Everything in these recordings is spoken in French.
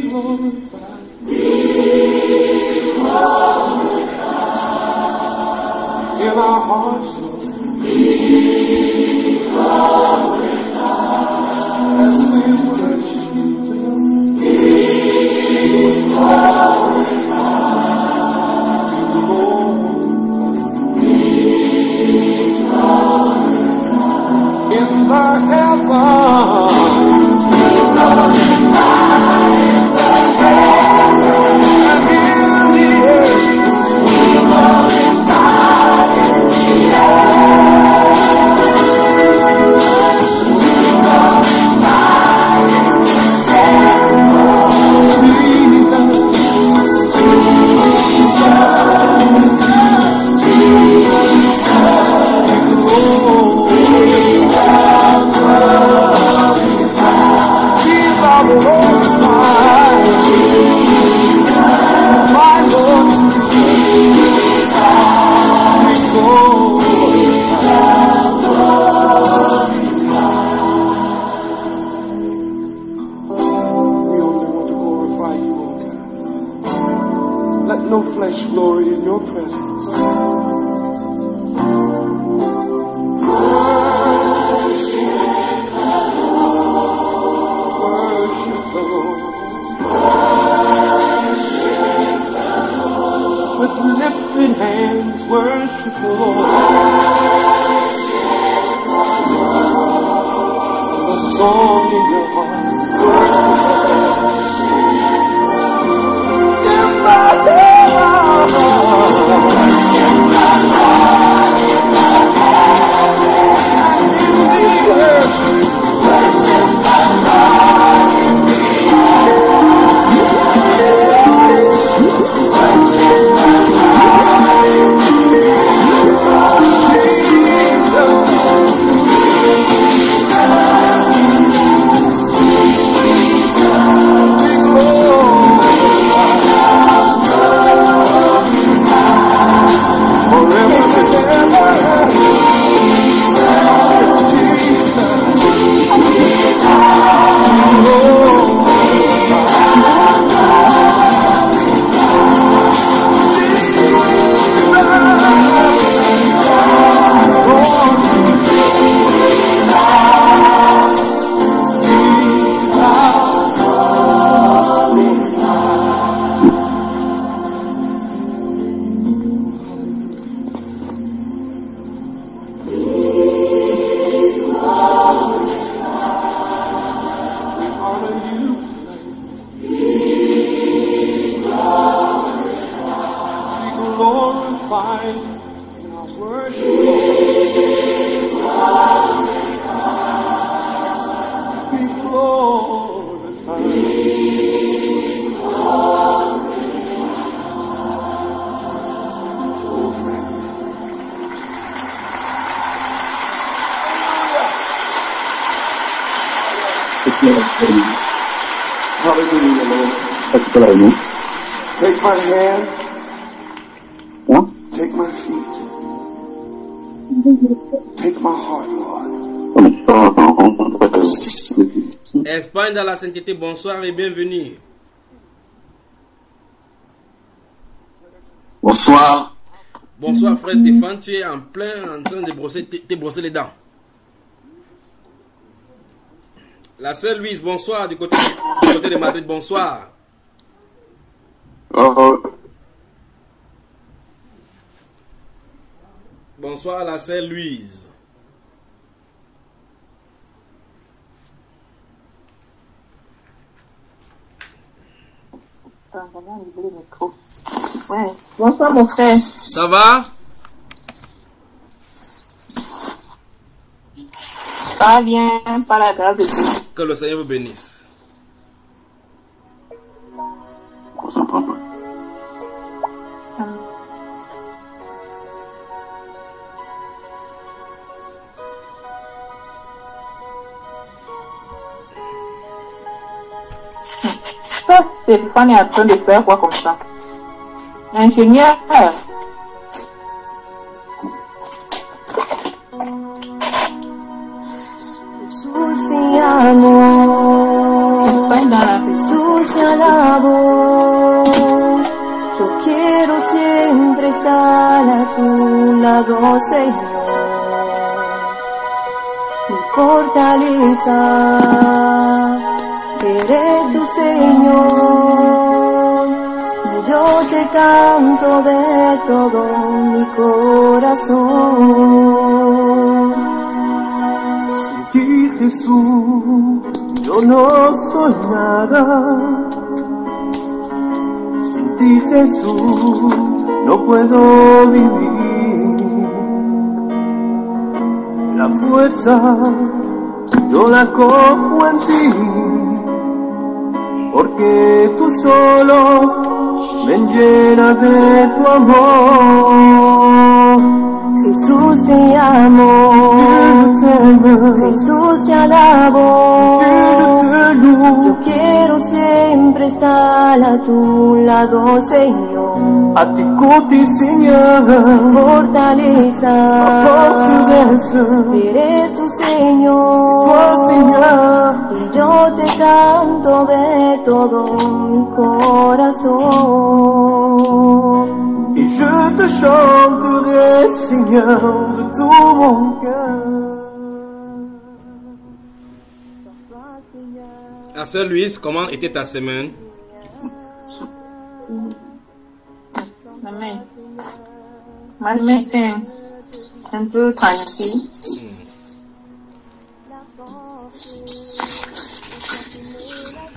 glorified. In our hearts, Lord. As we worship you together. In the heavens. No flesh glory in your presence. Worship the Lord. With lifted hands, worship the Lord. The song in your heart. Hallelujah, Lord. Take my hand. What? Take my feet. Take my heart, Lord. Espagne dans la sainteté, bonsoir et bienvenue. Bonsoir. Bonsoir frère Stéphane, tu es en train de te brosser les dents. La sœur Louise, bonsoir du côté de Madrid, bonsoir. Bonsoir la sœur Louise. Ouais. Bonsoir mon frère. Ça va? Ça va bien, par la grâce de Dieu. Que le Seigneur vous bénisse. Stéphane est en train de faire quoi comme ça? L'ingénieur. Espagne nada. Jesús te alabo. Yo quiero siempre estar a tu lado, Señor. Mi fortaleza, eres tu Señor. Y yo te canto de todo mi corazón. Sin ti, Jesús, yo no soy nada. Sin ti, Jesús, no puedo vivir. La fuerza yo la cojo en ti, porque tú solo me llenas de tu amor. Jesús te amo, Jesús te alabo. Yo quiero siempre estar a tu lado, Señor. A ti côté, Seigneur, Fortaleza, eres tu Señor. toi, Seigneur. Y yo te canto de todo mi corazón. Et je te chanterai, Seigneur, de tout mon cœur. La sœur Louise, comment était ta semaine? Amen. Ma semaine c'est un peu tranquille.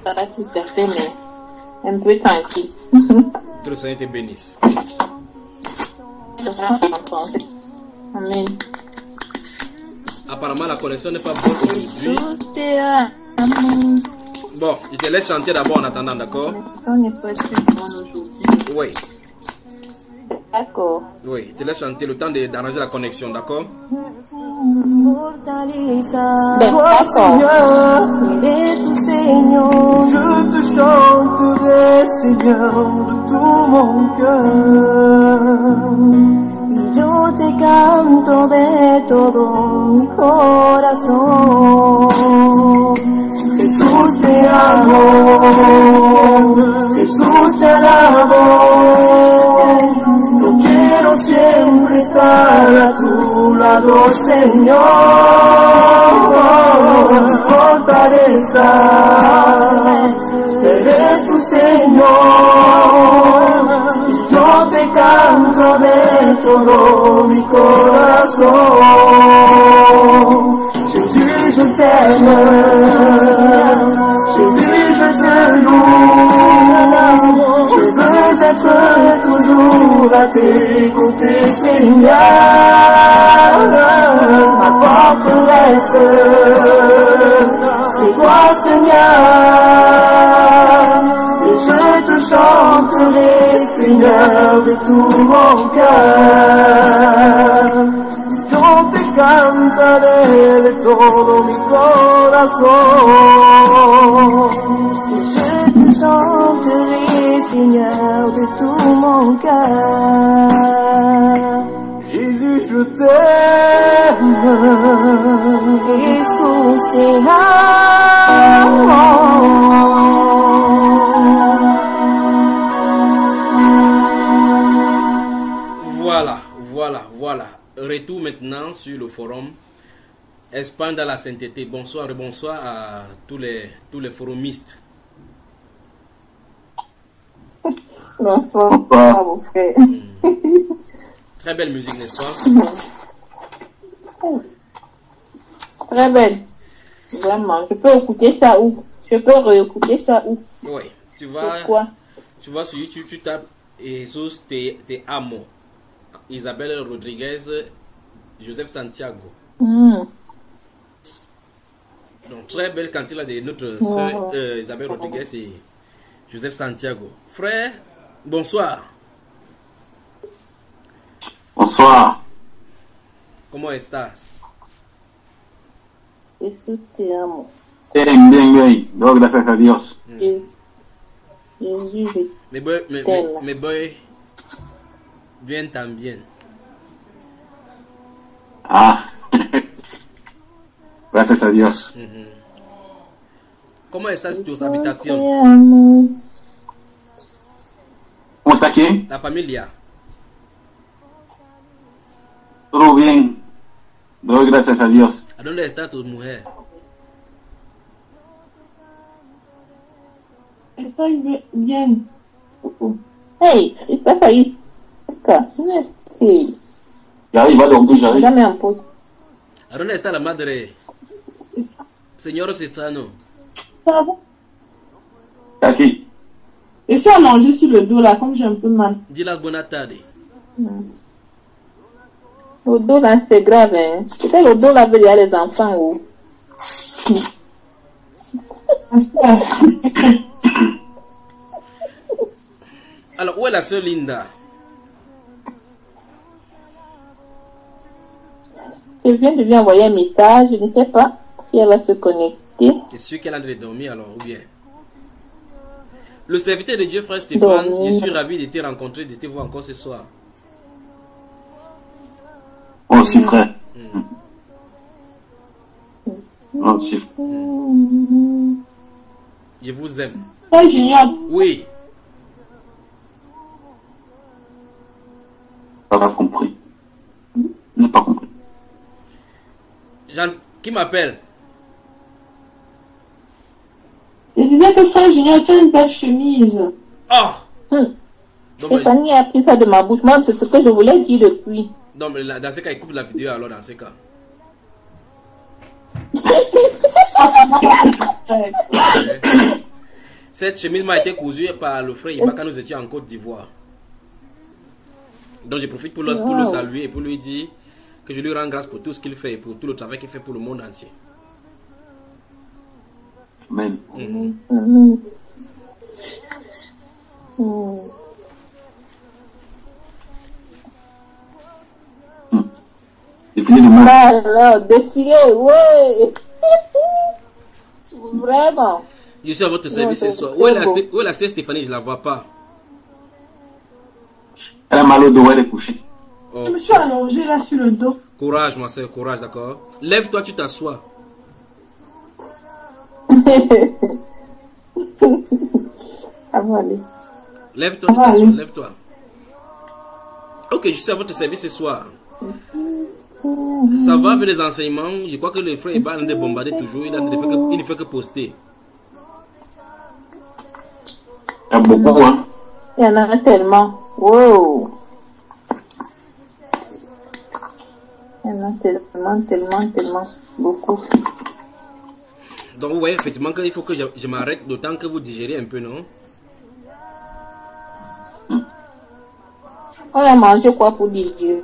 Ça va tout à fait, mais un peu tranquille. Que le Seigneur te bénisse. Amen. Apparemment, la connexion n'est pas bonne aujourd'hui. Tous tes amours. Bon, je te laisse chanter d'abord en attendant, d'accord? On n'est pas si bon aujourd'hui. Oui, D'accord. oui, je te laisse chanter le temps d'arranger la connexion, d'accord? Fortaleza, Ben, Toi, d'accord. Seigneur, eres tu Señor. je te chanterai, Seigneur, de tout mon cœur. Y yo te canto de todo mi corazón. Jesús te amo, Jesús te alabo. Yo quiero siempre estar a tu lado, Señor. Fortaleza, eres tu Señor. Y yo te canto de todo mi corazón. Jésus, je t'aime. Jésus, je te loue. Je veux être toujours à tes côtés, Seigneur. Ma forteresse, c'est toi, Seigneur. Et je te chanterai, Seigneur, de tout mon cœur. Yo te cantaré de todo mi corazón. Y je te chanterai, Seigneur, de tout mon cœur. Jésus, je t'aime. Jesús te amo. Voilà. Retour maintenant sur le forum Espagne dans la sainteté. Bonsoir et bonsoir à tous les forumistes. Bonsoir, mon frère. Très belle musique, n'est-ce pas? Très belle. Vraiment. Je peux écouter ça où? Je peux réécouter ça où? Oui. Tu Pourquoi? vas sur YouTube, tu tapes Jesus te amo. Isabelle Rodriguez, Joseph Santiago. Donc très belle cantine là de notre sœur Isabelle Rodriguez et Joseph Santiago. Frère, bonsoir. Bonsoir. ¿Cómo estás? Jesús te amo. Bien, bien. Doy gracias a Dios. Jésus, je Me voy bien también. Ah, gracias a Dios. ¿Cómo estás tu habitación? ¿Cómo está quién? La familia. Todo bien. Doy gracias a Dios. ¿A dónde está tu mujer? Estoy bien. Hey, estás ahí. Sí, J'arrive, va dormir, j'arrive. dame un poco. ¿A dónde está la madre? Señor Cifrano. Ça va? Aquí. Essaie à manger sur le dos là, comme j'ai un peu mal. Dis-la buena tarde. Le dos là, c'est grave, hein. Peut-être le dos là, il y a les enfants, ou. Alors, où est la sœur Linda? Je viens de lui envoyer un message, je ne sais pas si elle va se connecter. C'est sûr qu'elle a de dormir alors, ou bien? Le serviteur de Dieu, frère Stéphane, Dormir. je suis ravi de te rencontrer, de te voir encore ce soir. Moi aussi, frère. Moi aussi. Je vous aime. Frère Junior, Oui. T'as pas compris. Je n'ai pas compris. Jean, qui m'appelle? je disais que frère Junior, tu as une belle chemise. Oh! Hum. Donc, Stéphanie a pris ça de ma bouche. Moi, c'est ce que je voulais dire depuis. donc, dans ce cas, il coupe la vidéo alors dans ce cas. Cette chemise m'a été cousue par le frère Iba quand nous étions en Côte d'Ivoire. Donc je profite pour le saluer et pour lui dire que je lui rends grâce pour tout ce qu'il fait et pour tout le travail qu'il fait pour le monde entier. Amen. C'est fini de moi. Alors, déchiré, ouais. Vraiment. Je suis à votre service c'est ce soir. très Où est beau. la sœur Stéphanie? Je ne la vois pas. Elle a mal au dos, elle est couchée. Oh, Je me suis allongée là sur le dos. courage, ma soeur, courage, d'accord? Lève-toi, tu t'assois. Ça va aller. Lève-toi, tu t'assois, lève-toi. Ok, je suis à votre service ce soir. Ça va avec les enseignements. Je crois que le frère est en train de bombarder toujours. Il ne fait que poster. Il y a beaucoup, hein. Il y en a tellement. Wow. Il y en a tellement. Beaucoup. Donc vous voyez effectivement qu'il faut que je m'arrête d'autant que vous digérez un peu, non? On a mangé quoi pour digérer?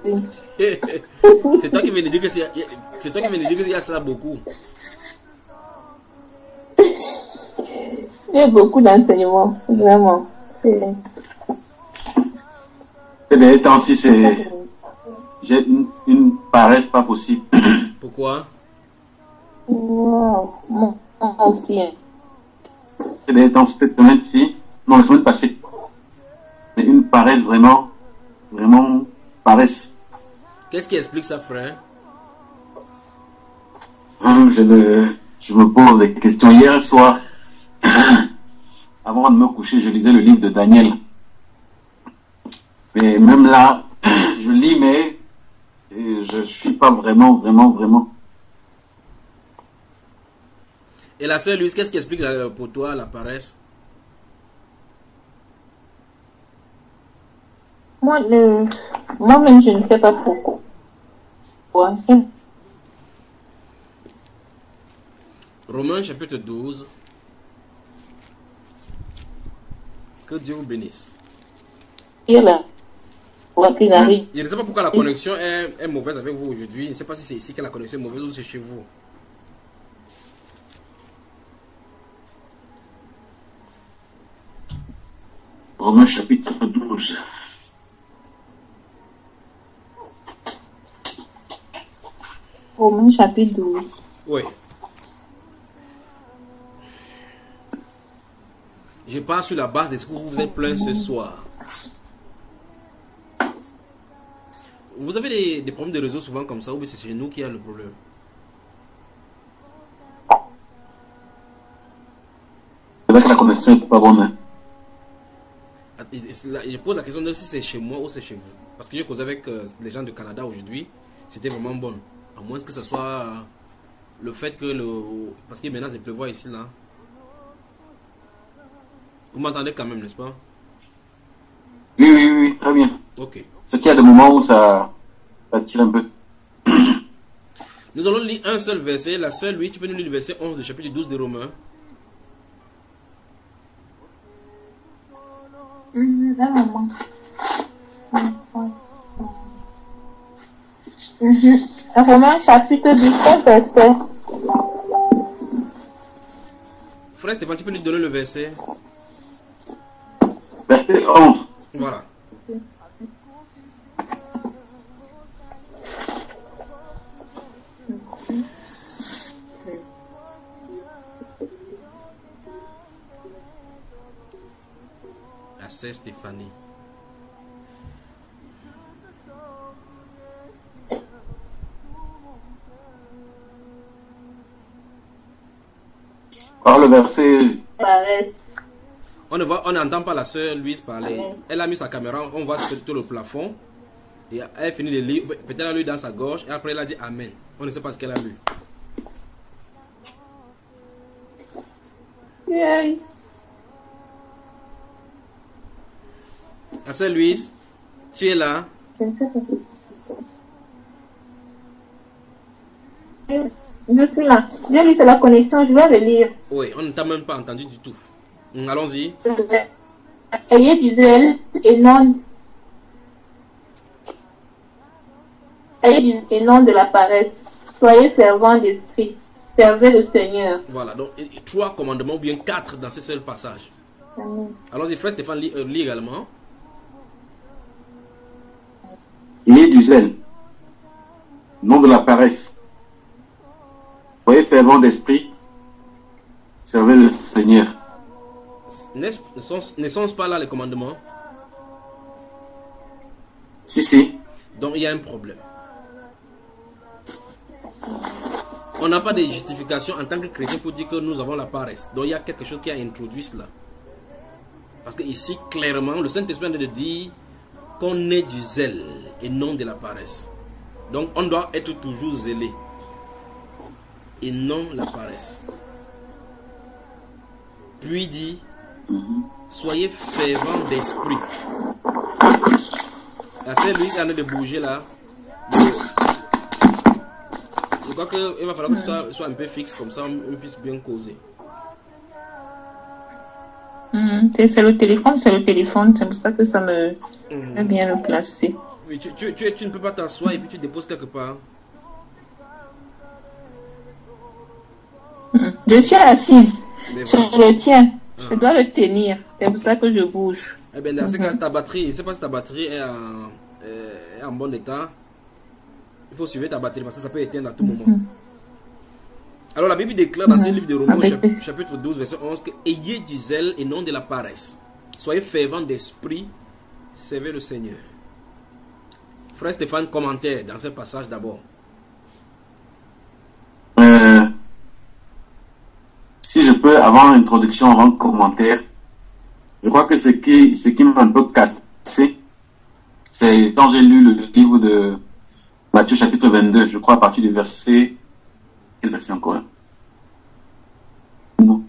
C'est toi qui viens de dire que c'est toi qui viens de dire qu'il y a ça beaucoup. J'ai beaucoup d'enseignements, vraiment. Et les temps-ci, c'est... J'ai une paresse pas possible. Pourquoi? Wow. Moi aussi. Hein. C'est les temps, cette semaine-ci, non, la semaine passée. Mais une paresse vraiment paresse. Qu'est-ce qui explique ça, frère? Je me pose des questions. Hier soir, avant de me coucher, je lisais le livre de Daniel. Mais même là, je lis, mais je suis pas vraiment. Et la sœur Louise, qu'est-ce qui explique pour toi la paresse? Moi-même, je ne sais pas pourquoi. Romains chapitre 12. Que Dieu vous bénisse. Et là, qu'il arrive. Je ne sais pas pourquoi la connexion est mauvaise avec vous aujourd'hui. Je ne sais pas si c'est ici que la connexion est mauvaise ou c'est chez vous. Romains chapitre 12. Romains chapitre 12. Oui. Je pars sur la base de ce que vous vous êtes plaint ce soir. Vous avez des problèmes de réseau souvent comme ça ou bien c'est chez nous qui a le problème? vrai que la connexion n'est pas bonne. Hein. Je pose la question de si c'est chez moi ou c'est chez vous. Parce que j'ai causé avec les gens du Canada aujourd'hui. C'était vraiment bon. À moins que ce soit le fait que parce que maintenant il pleuvoit ici là. Vous m'entendez quand même, n'est-ce pas? Oui, oui, oui, très bien. Ok. Ce qu'il y a des moments où ça tire un peu. Nous allons lire un seul verset. La seule, oui, tu peux nous lire le verset 11 du chapitre 12 de Romains. Romains chapitre 17, verset. Frère Stéphane, tu peux nous donner le verset? Verset 11. Voilà. La sœur Stéphanie. Alors le verset... On n'entend pas la sœur Louise parler. Elle a mis sa caméra, on voit sur le plafond. Et elle finit de lire. Peut-être elle a lu dans sa gorge. Et après elle a dit Amen. On ne sait pas ce qu'elle a lu. Yeah. La sœur Louise, tu es là? Je suis là. J'ai lu sur la connexion, je vais le lire. Oui, on ne t'a même pas entendu du tout. Allons-y. Ayez du zèle et non. Ayez et non de la paresse. Soyez servants d'esprit. Servez le Seigneur. Voilà, donc 3 commandements ou bien 4 dans ce seul passage. Allons-y, frère Stéphane lit également. Ayez du zèle, non de la paresse. Soyez fervents d'esprit, servez le Seigneur. Ne sont-ce pas là les commandements? Si, si. Donc il y a un problème. On n'a pas de justification en tant que chrétien pour dire que nous avons la paresse. Donc il y a quelque chose qui a introduit cela. Parce que ici, clairement, le Saint-Esprit vient de dire qu'on ait du zèle et non de la paresse. Donc on doit être toujours zélé et non la paresse. Puis dit, soyez fervents d'esprit. La sœur Louise est en train de bouger là. Je crois qu'il va falloir que tu sois un peu fixe, comme ça on puisse bien causer. C'est le téléphone, c'est pour ça que ça me fait bien le placer. Oui, tu ne peux pas t'asseoir et puis tu déposes quelque part. Je suis assise, je le tiens, je dois le tenir, c'est pour ça que je bouge. Eh bien, dans ce cas, ta batterie, je ne sais pas si ta batterie est en bon état. Il faut suivre ta batterie parce que ça peut éteindre à tout moment. Alors la Bible déclare dans ce livre de Romains chapitre 12 verset 11 que ayez du zèle et non de la paresse. Soyez fervents d'esprit, servez le Seigneur. Frère Stéphane, commentaire dans ce passage d'abord. Si je peux, avant l'introduction, avant le commentaire, je crois que ce qui m'a un peu cassé, c'est quand j'ai lu le livre de Matthieu chapitre 22, je crois à partir du verset... Quel verset encore? Non.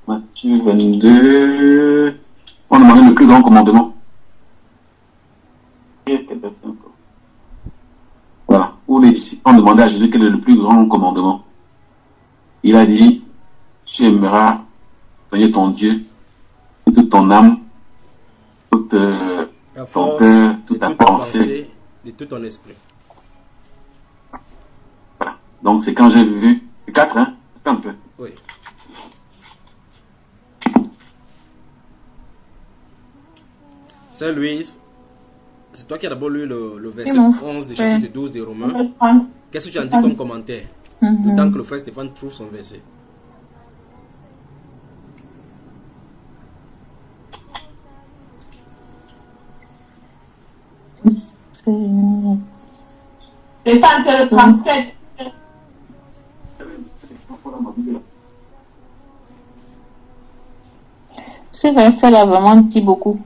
Matthieu 22... On demandait le plus grand commandement. Quel verset encore? Voilà. Où les disciples ont demandé à Jésus quel est le plus grand commandement. Il a dit, tu aimeras Seigneur ton Dieu, de toute ton âme, toute ton cœur, toute ta pensée, de tout ton esprit. Voilà. Donc c'est quand j'ai vu, c'est 4, hein, c'est un peu. Oui. Sœur Louise, c'est toi qui as d'abord lu le verset 11 du chapitre 12 des Romains. Qu'est-ce que tu en dis comme commentaire? Le temps que le frère Stéphane trouve son verset. C'est pas que le 37. Ce verset-là vraiment dit beaucoup.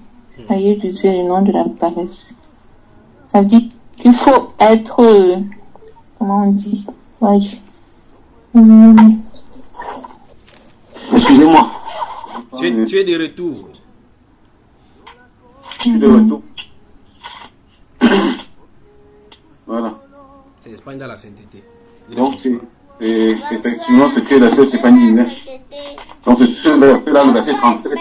Ayez utilisé le nom de la paresse. Ça dit qu'il faut être... comment on dit? Ouais. Excusez-moi. Tu es de retour. Je suis de retour. Voilà. C'est l'Espagne dans la sainteté. Donc, c'est effectivement ce que la sœur Stéphanie disait. Donc, c'est ce verset-là, le verset 37.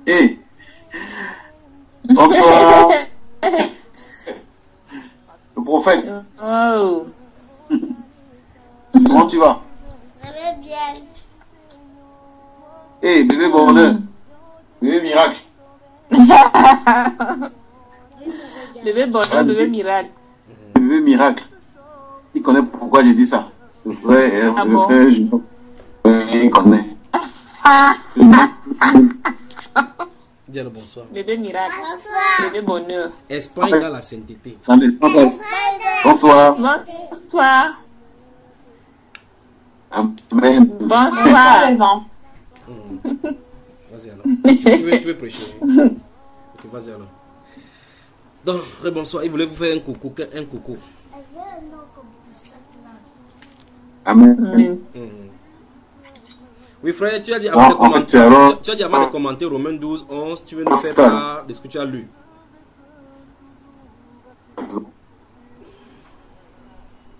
Et, bonsoir. Le prophète. Wow. Comment tu vas? Très bien. Eh, bébé bonheur. Bébé miracle. Bébé bonheur, bébé miracle. Bébé miracle. Il connaît pourquoi j'ai dit ça. Le frère, Ah le bon? frère, il connaît. Dis le bonsoir. Bébé miracle. Bonsoir. Bébé bonheur. Espagne dans la sainteté. Bonsoir. Bonsoir. Amen. Bonsoir. Vas-y alors. Tu veux prêcher. Ok, vas-y alors. Donc, bonsoir. Il voulait vous faire un coucou. Un coucou. Amen. Oui, frère, tu as dit avant de commenter, tu as dit avant de commenter Romains 12, 11, tu veux nous faire part de ce que tu as lu.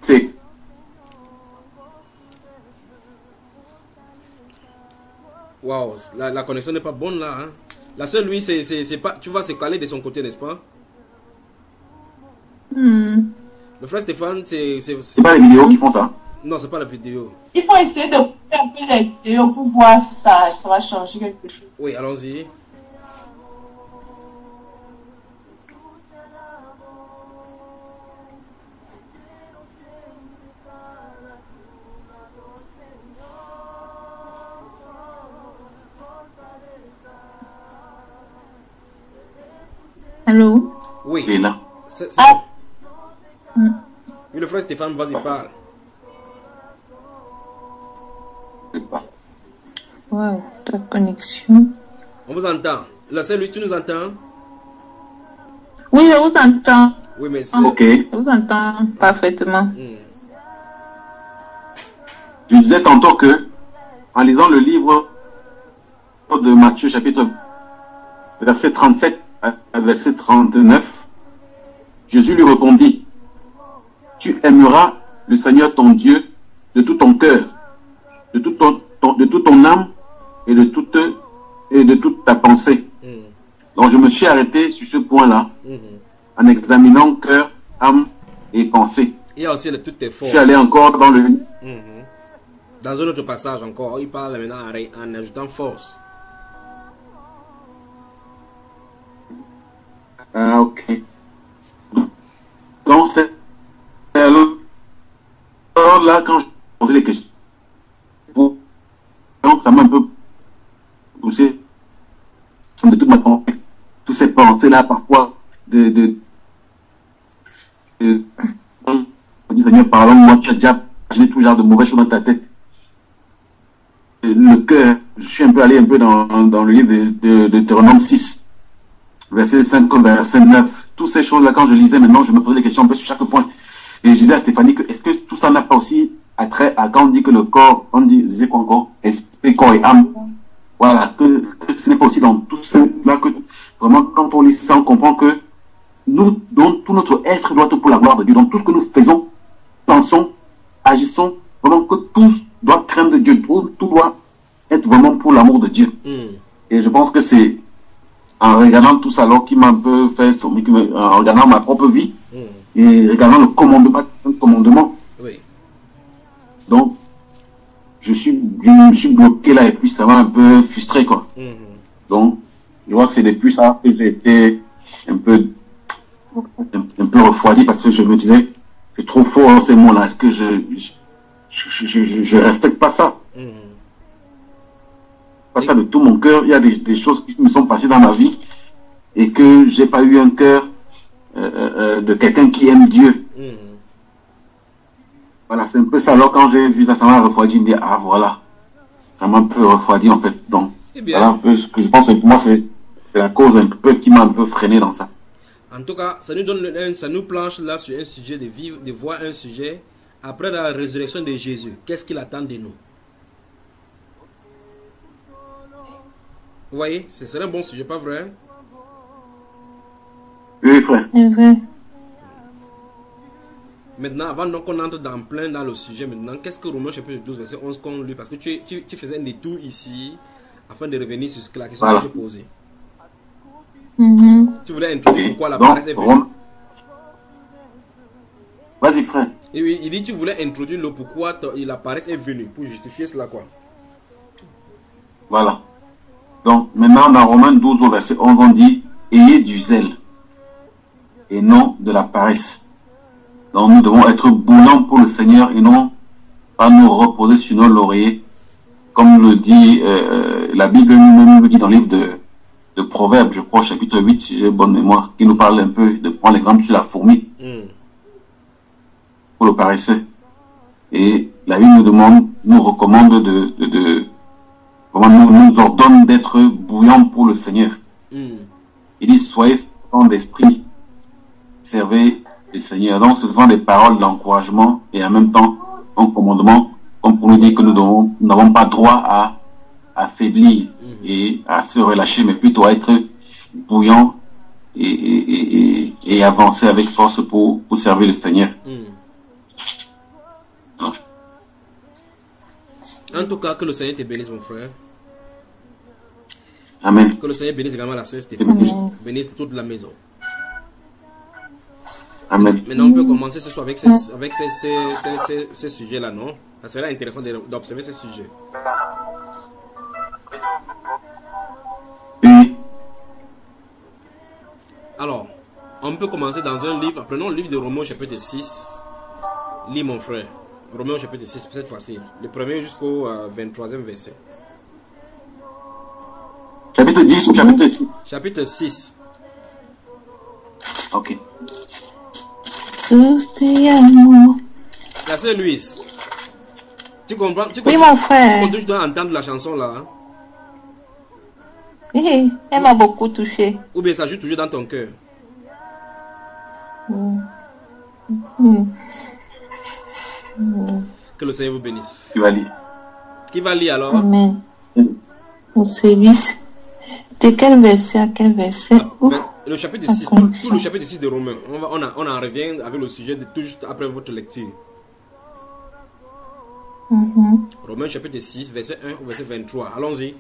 C'est. Waouh, la connexion n'est pas bonne là. Hein? La seule, lui, c'est pas, tu vas se caler de son côté, n'est-ce pas? Le frère Stéphane, c'est pas les vidéos qui font ça. Non, c'est pas la vidéo. Il faut essayer de couper un peu les vidéos pour voir si ça va changer quelque chose. Oui, allons-y. Allô? Oui. Il est là. C'est bon. Oui, le frère Stéphane, vas-y, parle. Wow, ta connexion. On vous entend. La seule, lui, tu nous entends? Oui, je vous entends. Oui, mais c'est... Ok. Je vous entends parfaitement. Je disais tantôt que, en lisant le livre de Matthieu, chapitre verset 37 à verset 39, Jésus lui répondit, tu aimeras le Seigneur ton Dieu de tout ton cœur, de toute ton âme et de toute ta pensée. Donc je me suis arrêté sur ce point-là, en examinant cœur, âme et pensée. Il y a aussi toutes tes Je forces. suis allé encore dans le... Dans un autre passage encore, il parle maintenant en ajoutant force. Ah, ok. Donc, c'est... Alors là, quand je posais les questions, donc ça m'a un peu poussé de toute ma pensée. Toutes ces pensées-là, parfois, Seigneur, pardonne-moi, tu as déjà imaginé tout genre de mauvaises choses dans ta tête. Le cœur, je suis un peu allé dans le livre de Deutéronome 6, verset 5, verset 9. Toutes ces choses-là, quand je lisais maintenant, je me posais des questions un peu sur chaque point. Et je disais à Stéphanie que est-ce que tout ça n'a pas aussi attrait à quand on dit que le corps, on disait quoi encore, esprit, corps et âme. Voilà, que ce n'est pas aussi dans tout cela que vraiment quand on lit ça, on comprend que nous, donc, tout notre être doit être pour la gloire de Dieu. Donc tout ce que nous faisons, pensons, agissons, vraiment que tout doit craindre de Dieu. Tout doit être vraiment pour l'amour de Dieu. Et je pense que c'est en regardant tout ça alors qui m'a un peu fait en regardant ma propre vie et regardant le commandement. Oui. Donc je me suis bloqué là et puis ça m'a un peu frustré quoi. Donc je vois que c'est depuis ça que j'ai été un peu refroidi parce que je me disais c'est trop fort ces mots là, est-ce que je respecte pas ça. Pas ça de tout mon cœur. Il y a des choses qui me sont passées dans ma vie et que j'ai pas eu un cœur de quelqu'un qui aime Dieu. Voilà, c'est un peu ça. Alors quand j'ai vu ça, ça m'a refroidi, me dire ah voilà. ça m'a un peu refroidi en fait. Donc, Eh bien. voilà un peu ce que je pense que pour moi, c'est la cause un peu qui m'a un peu freiné dans ça. En tout cas, ça nous donne ça nous planche là sur un sujet de vivre, de voir un sujet après la résurrection de Jésus. Qu'est-ce qu'il attend de nous? Vous voyez, ce serait un bon sujet, pas vrai? Oui, frère. C'est vrai. Maintenant, avant donc qu'on entre dans plein dans le sujet maintenant, qu'est-ce que Romains chapitre 12, verset 11 qu'on lit? Parce que tu faisais un détour ici afin de revenir sur la question Voilà. que j'ai posée. Mhm. Tu voulais introduire pourquoi la Donc, paresse est venue. Vas-y, frère. Et oui, il dit tu voulais introduire le pourquoi la paresse est venue pour justifier cela quoi. Voilà. Donc, maintenant, dans Romains 12, au verset 11, on dit « Ayez du zèle et non de la paresse. » Donc, nous devons être bouillants pour le Seigneur et non pas nous reposer sur nos lauriers. Comme le dit la Bible nous dit dans le livre de Proverbes, je crois, chapitre 8, si j'ai bonne mémoire, qui nous parle un peu de prendre l'exemple sur la fourmi pour le paresseux. Et la Bible nous recommande nous ordonne d'être bouillants pour le Seigneur. Il dit, soyez francs d'esprit, servez le Seigneur. Donc, ce sont des paroles d'encouragement et en même temps un commandement, comme pour nous dire que nous n'avons pas droit à affaiblir et à se relâcher, mais plutôt à être bouillants et avancer avec force pour servir le Seigneur. En tout cas, que le Seigneur te bénisse, mon frère. Amen. Que le Seigneur bénisse également la sœur Stéphanie. Bénisse toute la maison. Amen. Maintenant, on peut commencer ce soir avec ces sujets-là, non? Ça serait intéressant d'observer ces sujets. Oui. Alors, on peut commencer dans un livre. Prenons le livre de Romains chapitre 6. Lis, mon frère. Romains chapitre 6, cette fois-ci. Le premier jusqu'au 23e verset. Chapitre 10 ou chapitre 10? Chapitre 6. Ok. La sœur Louise. Tu comprends? Oui, mon frère. Tu dois entendre la chanson là. Hein? Oui, elle m'a beaucoup touché. Ou bien ça joue toujours dans ton cœur. Que le Seigneur vous bénisse. Tu vas lire. Qui va lire alors? Amen. Au service. De quel verset à quel verset? Le chapitre 6, tout le chapitre 6 de Romains. On en revient avec le sujet de tout juste après votre lecture. Romains chapitre 6, verset 1 au verset 23. Allons-y.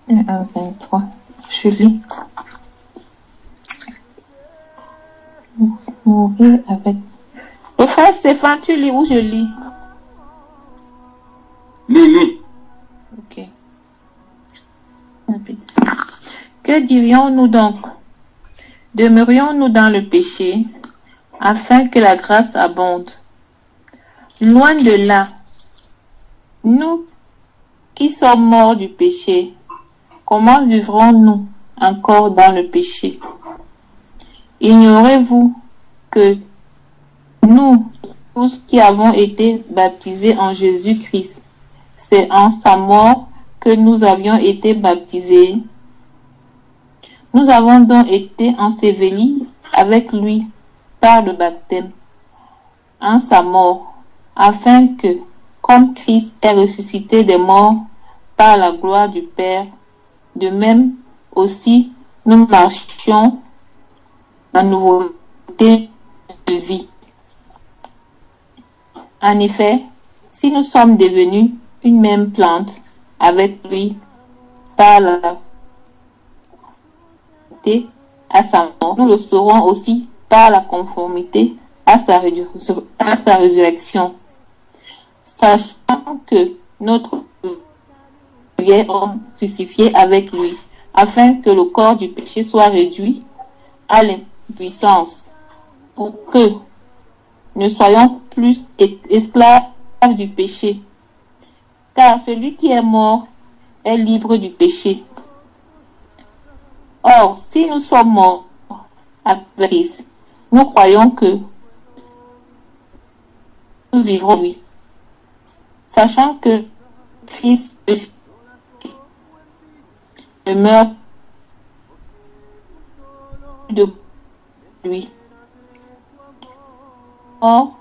1 à 23. Je lis. Mourir avec. Le frère Stéphane, tu lis ou je lis? Lis. Ok. Que dirions-nous donc? Demeurions-nous dans le péché afin que la grâce abonde? Loin de là. Nous qui sommes morts du péché, comment vivrons-nous encore dans le péché? Ignorez-vous que nous, tous qui avons été baptisés en Jésus-Christ, c'est en sa mort que nous avions été baptisés. Nous avons donc été ensevelis avec lui par le baptême en sa mort, afin que, comme Christ est ressuscité des morts par la gloire du Père, de même aussi nous marchions dans la nouveauté de vie. En effet, si nous sommes devenus une même plante avec lui par la conformité à sa mort, nous le serons aussi par la conformité à sa résurrection, sachant que notre vieil homme crucifié avec lui, afin que le corps du péché soit réduit à l'impuissance, pour que ne soyons plus esclaves du péché. Car celui qui est mort est libre du péché. Or, si nous sommes morts avec Christ, nous croyons que nous vivrons lui, sachant que Christ demeure de lui. Or,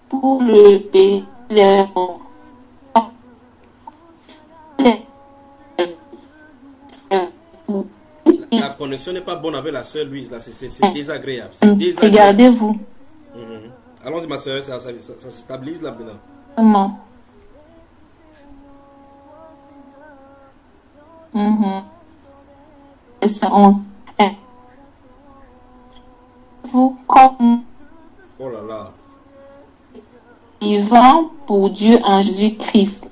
pour le péché, la connexion n'est pas bonne avec la sœur Louise, là, c'est désagréable. C'est désagréable. Regardez-vous. Allons-y, ma sœur, ça se stabilise là maintenant. Comment? Verset 11. Vous comme Oh là là. vivant pour Dieu en Jésus-Christ.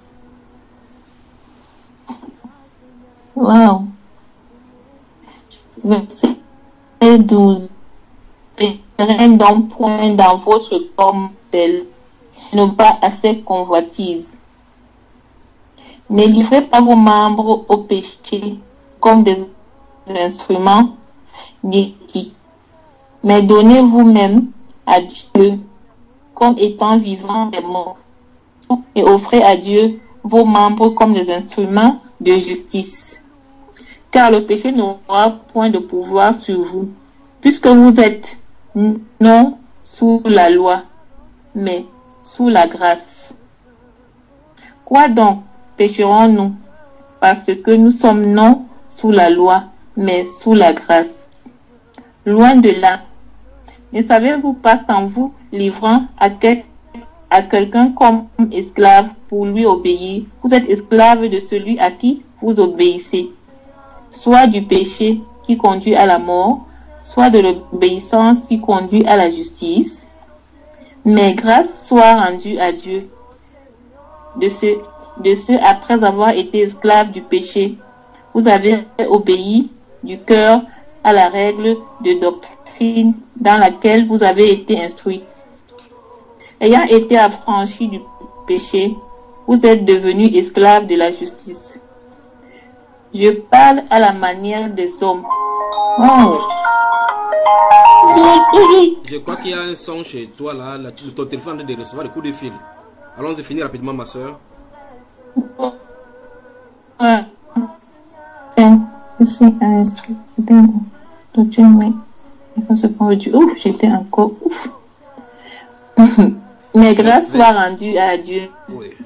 Wow. Verset 12. Pénétrez donc point dans votre corps tel, non pas à ces convoitises. Ne livrez pas vos membres au péché comme des instruments d'iniquité, mais donnez vous-même à Dieu comme étant vivants des morts, et offrez à Dieu vos membres comme des instruments de justice. Car le péché n'aura point de pouvoir sur vous, puisque vous êtes non sous la loi, mais sous la grâce. Quoi donc pécherons-nous, parce que nous sommes non sous la loi, mais sous la grâce? Loin de là. Ne savez-vous pas qu'en vous livrant à quelqu'un comme esclave pour lui obéir, vous êtes esclave de celui à qui vous obéissez, soit du péché qui conduit à la mort, soit de l'obéissance qui conduit à la justice? Mais grâce soit rendue à Dieu de ce après avoir été esclave du péché, vous avez obéi du cœur à la règle de doctrine dans laquelle vous avez été instruit. Ayant été affranchi du péché, vous êtes devenu esclave de la justice. Je parle à la manière des hommes. Oh. Je crois qu'il y a un son chez toi là, ton téléphone est en train de recevoir des coups de fil. Allons-y finir rapidement, ma soeur. Je suis instruit. Ouf, j'étais encore ouf. Mais grâce soit rendue à Dieu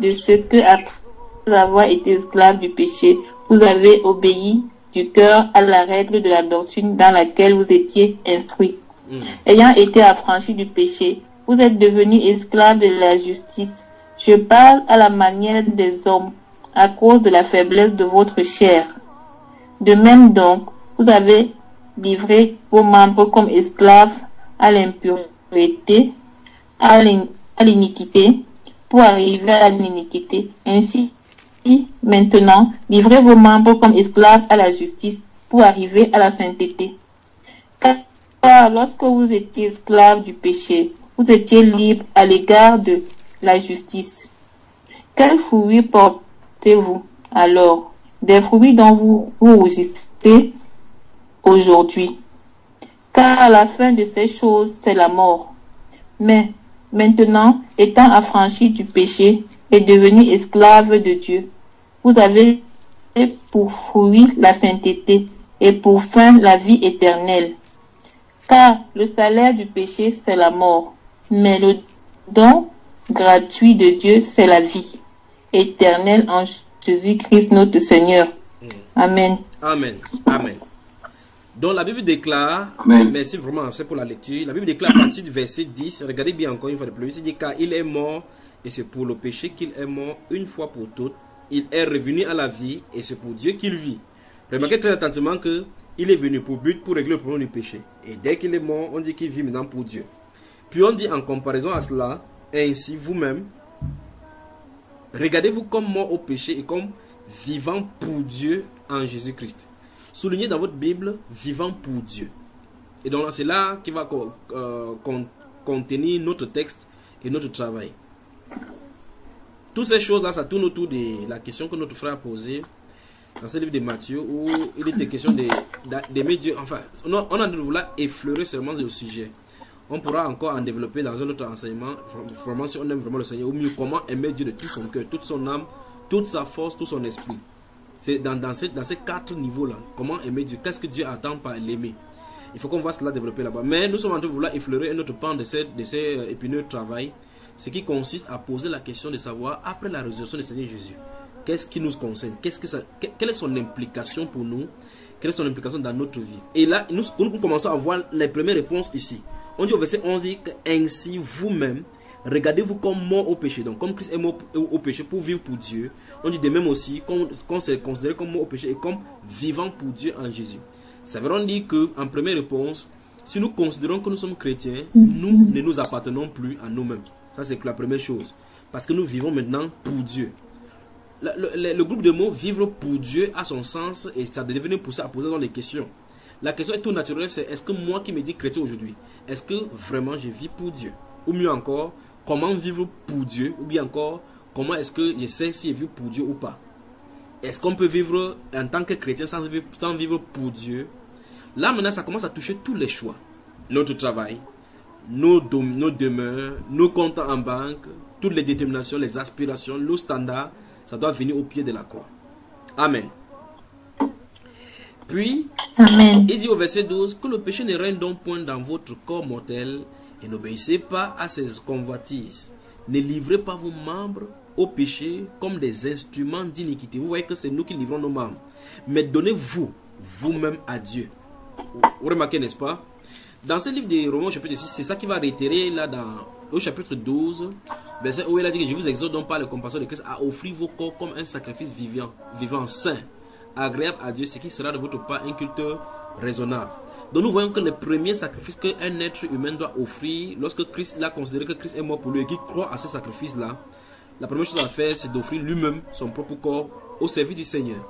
de ce que, après avoir été esclave du péché, vous avez obéi du cœur à la règle de la doctrine dans laquelle vous étiez instruit. Ayant été affranchi du péché, vous êtes devenu esclave de la justice. Je parle à la manière des hommes, à cause de la faiblesse de votre chair. De même donc, vous avez livré vos membres comme esclaves à l'impureté, à l'iniquité, pour arriver à l'iniquité. Ainsi, maintenant, livrez vos membres comme esclaves à la justice, pour arriver à la sainteté. Car lorsque vous étiez esclaves du péché, vous étiez libres à l'égard de la justice. Quels fruits portez-vous alors? Des fruits dont vous rougissez aujourd'hui. Car la fin de ces choses, c'est la mort. Mais maintenant, étant affranchis du péché et devenus esclaves de Dieu, vous avez pour fruit la sainteté et pour fin la vie éternelle. Car le salaire du péché, c'est la mort, mais le don gratuit de Dieu, c'est la vie éternelle en Jésus-Christ notre Seigneur. Amen. Amen. Amen. Donc la Bible déclare, Amen. merci vraiment, c'est pour la lecture. La Bible déclare à partir du verset 10, regardez bien encore une fois de plus, il dit car il est mort et c'est pour le péché qu'il est mort une fois pour toutes. Il est revenu à la vie et c'est pour Dieu qu'il vit. Remarquez très attentivement que il est venu pour but, pour régler le problème du péché. Et dès qu'il est mort, on dit qu'il vit maintenant pour Dieu. Puis on dit en comparaison à cela, ainsi vous-même, regardez-vous comme mort au péché et comme vivant pour Dieu en Jésus-Christ. Soulignez dans votre Bible, vivant pour Dieu. Et donc c'est là qui va contenir notre texte et notre travail. Toutes ces choses-là, ça tourne autour de la question que notre frère a posée dans ce livre de Matthieu, où il était question d'aimer Dieu. Enfin, on a de vouloir effleurer seulement le sujet. On pourra encore en développer dans un autre enseignement, vraiment si on aime vraiment le Seigneur, ou mieux comment aimer Dieu de tout son cœur, toute son âme, toute sa force, tout son esprit. C'est dans ces 4 niveaux-là. Comment aimer Dieu? Qu'est-ce que Dieu attend par l'aimer? Il faut qu'on voit cela développer là-bas. Mais nous sommes en train de vouloir effleurer un autre pan de ces épineux travail, ce qui consiste à poser la question de savoir, après la résurrection du Seigneur Jésus, qu'est-ce qui nous concerne? Quelle est son implication pour nous? Quelle est son implication dans notre vie? Et là, nous commençons à voir les premières réponses ici. On dit au verset 11, dit ainsi vous-même, regardez-vous comme mort au péché. Donc, comme Christ est mort au péché pour vivre pour Dieu, on dit de même aussi qu'on s'est considéré comme mort au péché et comme vivant pour Dieu en Jésus. Ça veut dire qu'en première réponse, si nous considérons que nous sommes chrétiens, nous ne nous appartenons plus à nous-mêmes. Ça, c'est la première chose. Parce que nous vivons maintenant pour Dieu. Le groupe de mots vivre pour Dieu a son sens et ça devient poussé à poser dans les questions. La question est tout naturelle, c'est est-ce que moi qui me dis chrétien aujourd'hui, est-ce que vraiment je vis pour Dieu? Ou mieux encore, comment vivre pour Dieu? Ou bien encore, comment est-ce que je sais si je vis pour Dieu ou pas? Est-ce qu'on peut vivre en tant que chrétien sans vivre pour Dieu? Là maintenant ça commence à toucher tous les choix. Notre travail, nos demeures, nos comptes en banque, toutes les déterminations, les aspirations, nos standards, ça doit venir au pied de la croix. Amen. Puis, Amen. Il dit au verset 12 que le péché ne règne donc point dans votre corps mortel et n'obéissez pas à ses convoitises. Ne livrez pas vos membres au péché comme des instruments d'iniquité. Vous voyez que c'est nous qui livrons nos membres. Mais donnez-vous vous-même à Dieu. Vous remarquez, n'est-ce pas? Dans ce livre de Romains chapitre 6, c'est ça qui va réitérer là au chapitre 12, verset où il a dit que je vous exhorte donc par la compassion de Christ à offrir vos corps comme un sacrifice vivant, saint, agréable à Dieu, ce qui sera de votre part un culte raisonnable. Donc nous voyons que le premier sacrifice qu'un être humain doit offrir, lorsque Christ il a considéré que Christ est mort pour lui et qu'il croit à ce sacrifice-là, la première chose à faire, c'est d'offrir lui-même son propre corps au service du Seigneur.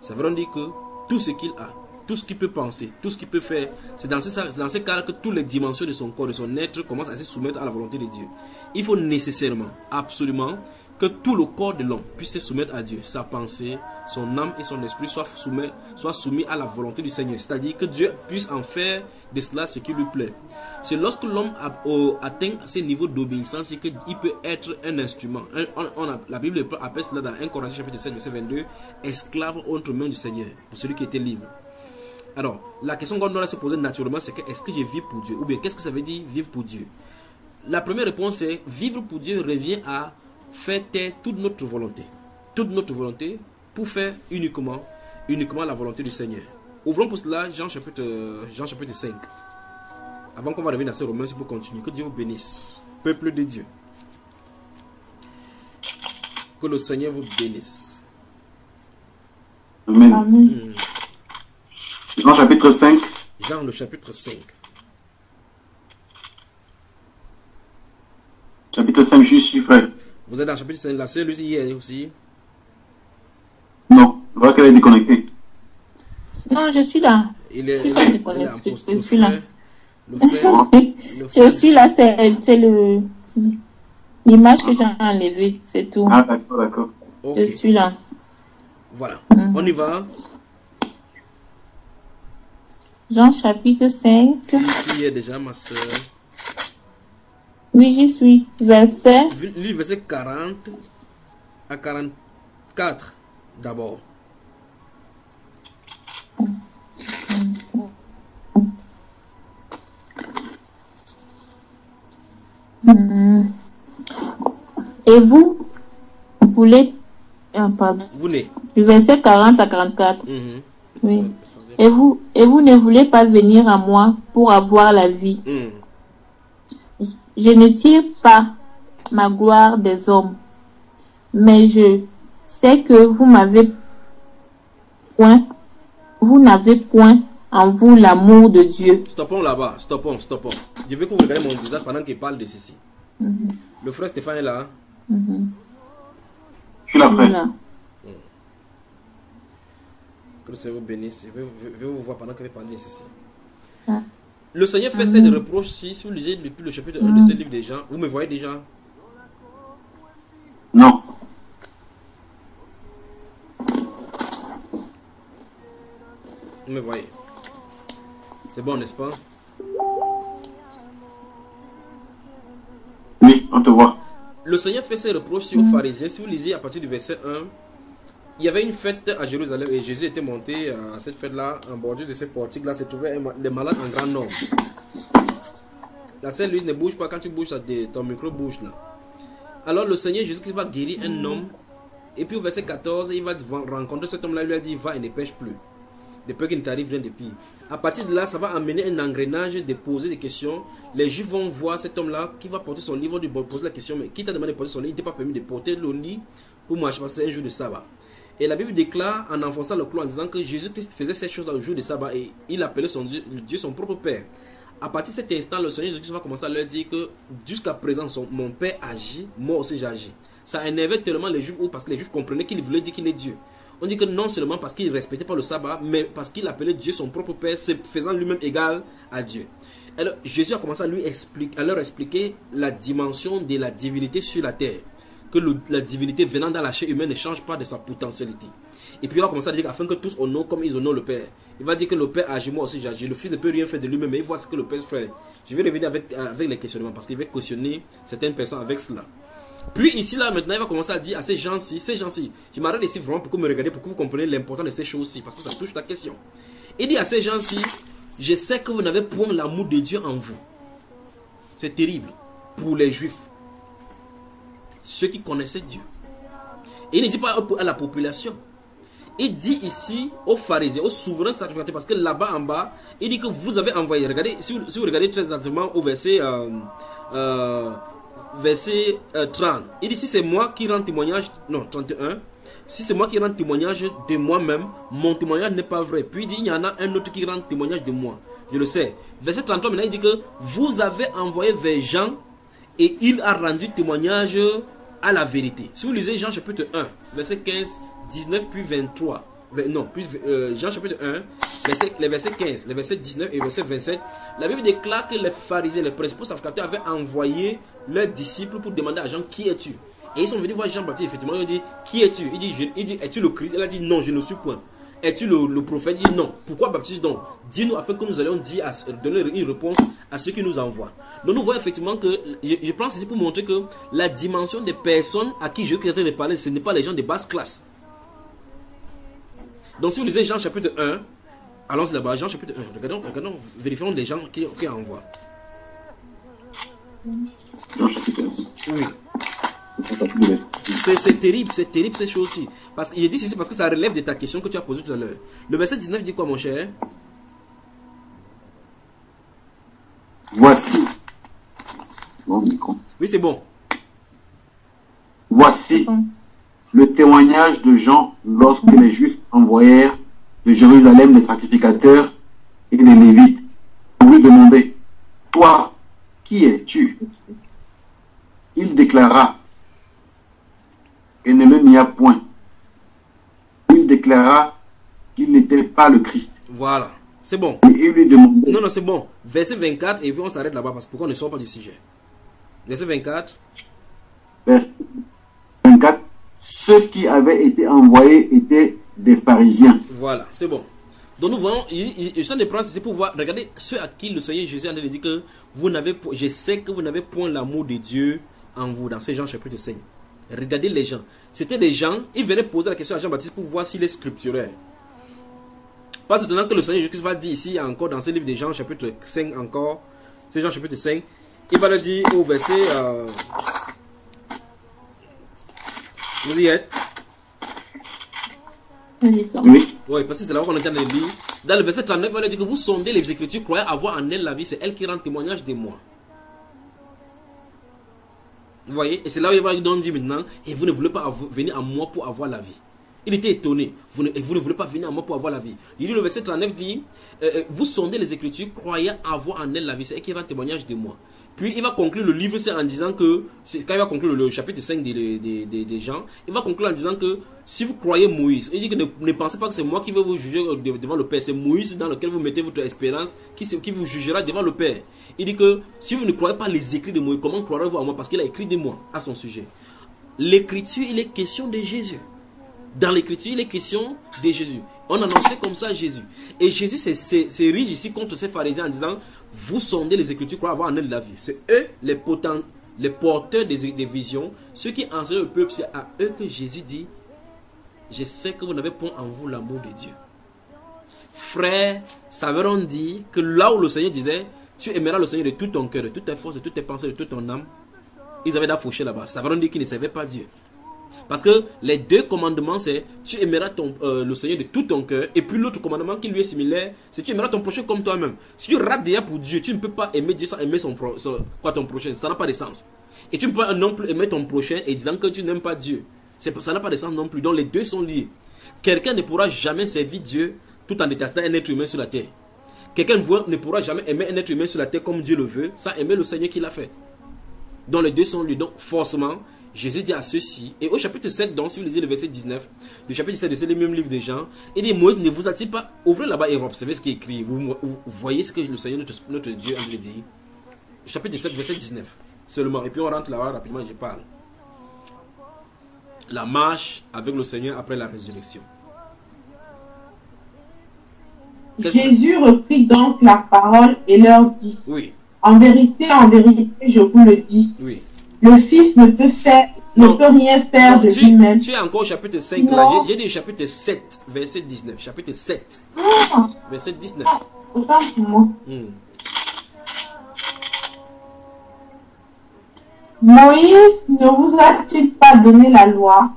Ça veut dire que tout ce qu'il a, tout ce qu'il peut penser, tout ce qu'il peut faire, c'est dans ces cas-là que toutes les dimensions de son corps, de son être, commencent à se soumettre à la volonté de Dieu. Il faut nécessairement, absolument, que tout le corps de l'homme puisse se soumettre à Dieu. Sa pensée, son âme et son esprit soient soumis à la volonté du Seigneur. C'est-à-dire que Dieu puisse en faire de cela ce qui lui plaît. C'est lorsque l'homme atteint ces niveaux d'obéissance qu'il peut être un instrument. La Bible appelle cela dans 1 Corinthiens chapitre 7, verset 22, esclave entre mains du Seigneur, pour celui qui était libre. Alors, la question qu'on doit se poser naturellement, c'est que est-ce que je vis pour Dieu? Ou bien, qu'est-ce que ça veut dire vivre pour Dieu? La première réponse est, vivre pour Dieu revient à faire taire toute notre volonté. Toute notre volonté pour faire uniquement la volonté du Seigneur. Ouvrons pour cela Jean chapitre 5. Avant qu'on va revenir à ces Romains, pour continuer. Que Dieu vous bénisse. Peuple de Dieu. Que le Seigneur vous bénisse. Amen. Amen. Jean chapitre 5. Jean le chapitre 5. Chapitre 5, je suis frère. Vous êtes dans le chapitre 5. La sœur Lucie y est aussi. Non, je vois qu'elle est déconnectée. Non, je suis là. Il est en poste. Je suis là. Le frère. Je suis là, c'est l'image que j'ai enlevée, c'est tout. Ah, d'accord, d'accord. Ok. Je suis là. Voilà. On y va. Jean chapitre 5. Qui est déjà ma soeur? Oui, j'y suis. Verset. Lui, verset 40 à 44 d'abord. Et vous voulez... pardon. Vous n'êtes. Du verset 40 à 44. Oui. Et vous ne voulez pas venir à moi pour avoir la vie. Je ne tire pas ma gloire des hommes, mais je sais que vous n'avez point en vous l'amour de Dieu. Stoppons là-bas, stoppons. Je veux que vous regardiez mon visage pendant qu'il parle de ceci. Le frère Stéphane est là. Je suis là, frère. Voilà. Que le Seigneur vous bénisse. Je vais vous voir pendant que je parle de ceci. Ah. Le Seigneur fait cette reproche si vous lisez depuis le chapitre 1 de ce livre des gens. Vous me voyez déjà? Non. Vous me voyez? C'est bon, n'est-ce pas? Oui, on te voit. le Seigneur fait ses reproches aux pharisiens. Si vous lisez à partir du verset 1, il y avait une fête à Jérusalem et Jésus était monté à cette fête-là. En bordure de ces portiques-là se trouvaient des malades en grand nombre. La Sainte-Louise ne bouge pas. Quand tu bouges, ton micro bouge là. Alors le Seigneur Jésus-Christ va guérir un homme. Et puis au verset 14, il va rencontrer cet homme-là. Il lui a dit, va et ne pêche plus. De peur qu'il ne t'arrive rien de pire. À partir de là, ça va amener un engrenage de poser des questions. Les Juifs vont voir cet homme-là qui va porter son lit. Ils vont lui poser la question, mais qui t'a demandé de porter son lit? Il n'était pas permis de porter le lit pour marcher parce que c'est un jour de sabbat. Et la Bible déclare en enfonçant le clou en disant que Jésus-Christ faisait ces choses-là le jour de sabbat et il appelait son Dieu son propre Père. À partir de cet instant, le Seigneur Jésus-Christ va commencer à leur dire que jusqu'à présent, mon Père agit, moi aussi j'agis. Ça énervait tellement les Juifs parce que les Juifs comprenaient qu'il voulait dire qu'il est Dieu. On dit que non seulement parce qu'il ne respectait pas le sabbat, mais parce qu'il appelait Dieu son propre Père, se faisant lui-même égal à Dieu. Alors Jésus a commencé à leur expliquer la dimension de la divinité sur la terre. Que la divinité venant dans la chair humaine ne change pas de sa potentialité. Et puis il va commencer à dire afin que tous honorent comme ils honorent le Père. Il va dire que le Père agit, moi aussi j'agis. Le Fils ne peut rien faire de lui-même, mais il voit ce que le Père fait. Je vais revenir avec les questionnements parce qu'il va questionner certaines personnes avec cela. Puis ici, là, maintenant, il va commencer à dire à ces gens-ci, je m'arrête ici vraiment pour que vous me regardez, pour que vous compreniez l'importance de ces choses-ci, parce que ça touche la question. Il dit à ces gens-ci, je sais que vous n'avez point l'amour de Dieu en vous. C'est terrible pour les Juifs, ceux qui connaissaient Dieu. Et il ne dit pas à la population. Il dit ici aux pharisiens, aux souverains sacrificateurs, parce que là-bas en bas, il dit que vous avez envoyé. Regardez, si vous regardez très attentivement au verset 30. Il dit, si c'est moi qui rends témoignage, non, 31. Si c'est moi qui rends témoignage de moi-même, mon témoignage n'est pas vrai. Puis il dit, il y en a un autre qui rend témoignage de moi. Je le sais. Verset 33, maintenant, il dit que vous avez envoyé vers Jean et il a rendu témoignage à la vérité. Si vous lisez Jean chapitre 1, verset 15, 19, puis 23. Non, puis Jean chapitre 1, les versets 15, les versets 19 et verset 27, la Bible déclare que les pharisiens, les principaux sacrificateurs avaient envoyé leurs disciples pour demander à Jean, qui es-tu? Et ils sont venus voir Jean-Baptiste, effectivement, ils ont dit, qui es-tu? Il dit, es-tu le Christ? Il a dit, non, je ne suis point. Es-tu le prophète? Il dit, non. Pourquoi Baptiste donc? Dis-nous afin que nous allions donner une réponse à ceux qui nous envoient. Donc nous voyons effectivement que, je pense ici pour montrer que la dimension des personnes à qui je suis en train de parler, ce n'est pas les gens de basse classe. Donc si vous lisez Jean chapitre 1, allons-y là-bas, Jean chapitre 1, regardons, vérifions les gens qui envoient. Jean chapitre 1. Oui. C'est terrible ces choses-ci. Parce que je dis ceci parce que ça relève de ta question que tu as posée tout à l'heure. Le verset 19 dit quoi, mon cher? Voici. Bon, micro. Oui, c'est bon. Voici le témoignage de Jean lorsque les Juifs envoyèrent de Jérusalem les sacrificateurs et les Lévites pour lui demander, toi, qui es-tu? Il déclara, et ne le nia point. Il déclara qu'il n'était pas le Christ. Voilà, c'est bon. Et il lui demandait. Non, c'est bon. Verset 24, et puis on s'arrête là-bas parce que pourquoi on ne sort pas du sujet. Verset 24. Verset 24. Ceux qui avaient été envoyés étaient des pharisiens. Voilà, c'est bon. Donc nous voyons, je suis en train de prendre ceci pour voir, regardez ceux à qui le Seigneur Jésus a dit que je sais que vous n'avez point l'amour de Dieu en vous, dans ces Jean chapitre 5. Regardez les gens. C'était des gens, ils venaient poser la question à Jean-Baptiste pour voir s'il est scripturaire. Pas étonnant que le Seigneur Jésus va dire ici encore dans ce livre de Jean chapitre 5 encore, c'est Jean chapitre 5, il va le dire au verset... Vous y êtes? Oui. Oui, parce que c'est là qu'on est en train de lire. Dans le verset 39, il va leur dire que vous sondez les Écritures, croyez avoir en elle la vie, c'est elle qui rend témoignage de moi. Vous voyez? Et c'est là où il va donc dire maintenant, et vous ne voulez pas venir à moi pour avoir la vie. Il était étonné. Vous ne voulez pas venir à moi pour avoir la vie. Il dit, le verset 39 dit, vous sondez les Écritures, croyez avoir en elle la vie, c'est elle qui rend témoignage de moi. Puis il va conclure le livre en disant que, quand il va conclure le chapitre 5 des gens, il va conclure en disant que si vous croyez Moïse, il dit que ne pensez pas que c'est moi qui vais vous juger devant le Père, c'est Moïse dans lequel vous mettez votre espérance qui vous jugera devant le Père. Il dit que si vous ne croyez pas les écrits de Moïse, comment croirez-vous à moi? Parce qu'il a écrit de moi à son sujet. L'écriture, il est question de Jésus. Dans l'écriture, il est question de Jésus. On annonçait comme ça Jésus. Et Jésus s'érige ici contre ces pharisiens en disant, vous sondez les Écritures pour avoir en eux de la vie. C'est eux les les porteurs des visions, ceux qui enseignent le peuple, c'est à eux que Jésus dit, je sais que vous n'avez point en vous l'amour de Dieu. Frères, ça veut dire que là où le Seigneur disait, tu aimeras le Seigneur de tout ton cœur, de toutes tes forces, de toutes tes pensées, de toute ton âme, ils avaient d'affocher là-bas. Ça veut dire qu'ils ne savaient pas Dieu. Parce que les deux commandements, c'est tu aimeras le Seigneur de tout ton cœur. Et puis l'autre commandement qui lui est similaire, c'est tu aimeras ton prochain comme toi-même. Si tu rates déjà pour Dieu, tu ne peux pas aimer Dieu sans aimer ton prochain. Ça n'a pas de sens. Et tu ne peux pas non plus aimer ton prochain et disant que tu n'aimes pas Dieu. Ça n'a pas de sens non plus. Donc les deux sont liés. Quelqu'un ne pourra jamais servir Dieu tout en détestant un être humain sur la terre. Quelqu'un ne pourra jamais aimer un être humain sur la terre comme Dieu le veut, sans aimer le Seigneur qui l'a fait. Donc les deux sont liés. Donc forcément, Jésus dit à ceux-ci, et au chapitre 7, donc si vous lisez le verset 19, le chapitre 7 de c'est le même livre de Jean, il dit, Moïse ne vous a-t-il pas, ouvrez là-bas et observez ce qui est écrit, vous voyez ce que le Seigneur, notre Dieu, a dit. Chapitre 7, verset 19, seulement, et puis on rentre là-bas rapidement, je parle. La marche avec le Seigneur après la résurrection. Jésus reprit donc la parole et leur dit, oui. En vérité, je vous le dis, oui. Le Fils ne peut rien faire de lui-même. Tu es encore au chapitre 5 là. J'ai dit chapitre 7, verset 19. Chapitre 7, verset 19. Autant pour moi. Moïse ne vous a-t-il pas donné la loi?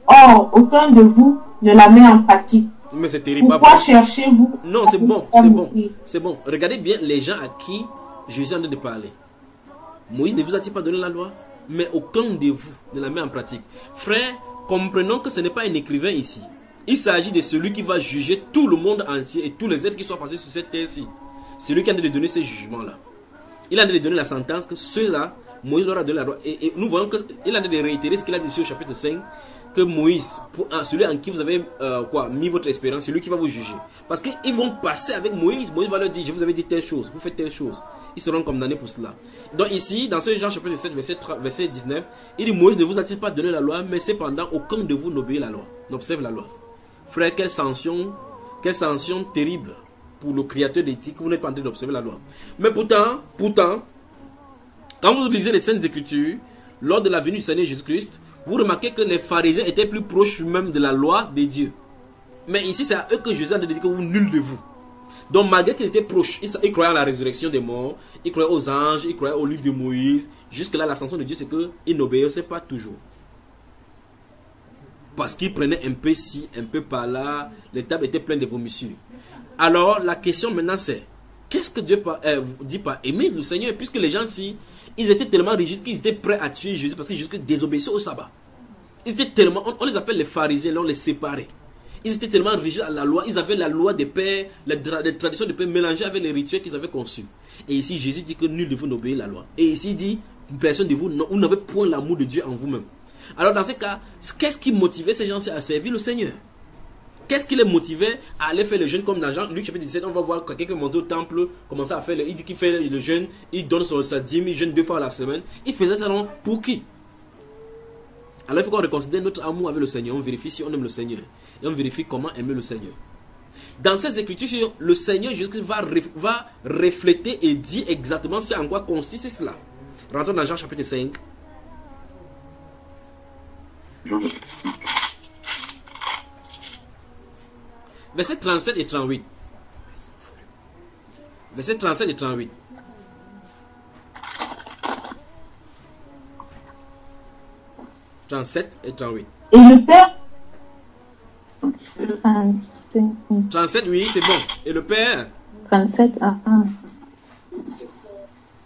Or, aucun de vous ne la met en pratique. Mais c'est terrible. Pourquoi cherchez-vous? Non, c'est bon. Regardez bien les gens à qui Jésus est en train de parler. Moïse ne vous a-t-il pas donné la loi? Mais aucun de vous ne la met en pratique. Frère, comprenons que ce n'est pas un écrivain ici. Il s'agit de celui qui va juger tout le monde entier et tous les êtres qui sont passés sur cette terre-ci. C'est lui qui a en train de donner ces jugements-là. Il a en train de donner la sentence que ceux-là, Moïse leur a donné la loi. Et nous voyons qu'il a en train de réitérer ce qu'il a dit ici au chapitre 5. Que Moïse, celui en qui vous avez mis votre espérance, c'est lui qui va vous juger. Parce qu'ils vont passer avec Moïse. Moïse va leur dire, je vous avais dit telle chose, vous faites telle chose. Ils seront condamnés pour cela. Donc ici, dans ce Jean chapitre 7, verset 19, il dit, Moïse ne vous a-t-il pas donné la loi, mais cependant, aucun de vous n'obéit la loi, n'observe la loi. Frère, quelle sanction terrible pour le créateur d'éthique, vous n'êtes pas en train d'observer la loi. Mais pourtant, quand vous lisez les Saintes Écritures, lors de la venue du Seigneur Jésus-Christ, vous remarquez que les pharisiens étaient plus proches même de la loi de Dieu. Mais ici, c'est à eux que Jésus a dit que vous, nul de vous. Donc, malgré qu'ils étaient proches, ils croyaient à la résurrection des morts, ils croyaient aux anges, ils croyaient au livre de Moïse. Jusque-là, la sanction de Dieu, c'est qu'ils n'obéissaient pas toujours. Parce qu'ils prenaient un peu ci, un peu par là, les tables étaient pleines de vomissures. Alors, la question maintenant, c'est qu'est-ce que Dieu dit par aimer le Seigneur? Puisque les gens-ci, ils étaient tellement rigides qu'ils étaient prêts à tuer Jésus parce que Jésus désobéissait au sabbat. Ils étaient tellement, on les appelle les pharisiens, là on les séparait. Ils étaient tellement rigides à la loi, ils avaient la loi des pères, les traditions des pères mélangées avec les rituels qu'ils avaient conçus. Et ici Jésus dit que nul de vous n'obéit la loi. Et ici il dit, personne de vous, vous n'avez point l'amour de Dieu en vous-même. Alors dans ce cas, qu'est-ce qui motivait ces gens-ci à servir le Seigneur? Qu'est-ce qui les motivait à aller faire le jeûne comme dans Jean, Luc chapitre 17, on va voir quelqu'un qui monte au temple, commencer à faire il dit qu'il fait le jeûne, il donne sa dîme, il jeûne 2 fois à la semaine. Il faisait ça donc pour qui? Alors il faut qu'on reconsidère notre amour avec le Seigneur. On vérifie si on aime le Seigneur. Et on vérifie comment aimer le Seigneur. Dans ces écritures, le Seigneur Jésus va refléter et dire exactement ce en quoi consiste cela. Rentrons dans Jean chapitre 5. Jean chapitre 5. Versets 37 et 38. Versets 37 et 38. « 37 et 38. Et le Père... 37, oui, c'est bon. Et le Père... 37 à 1.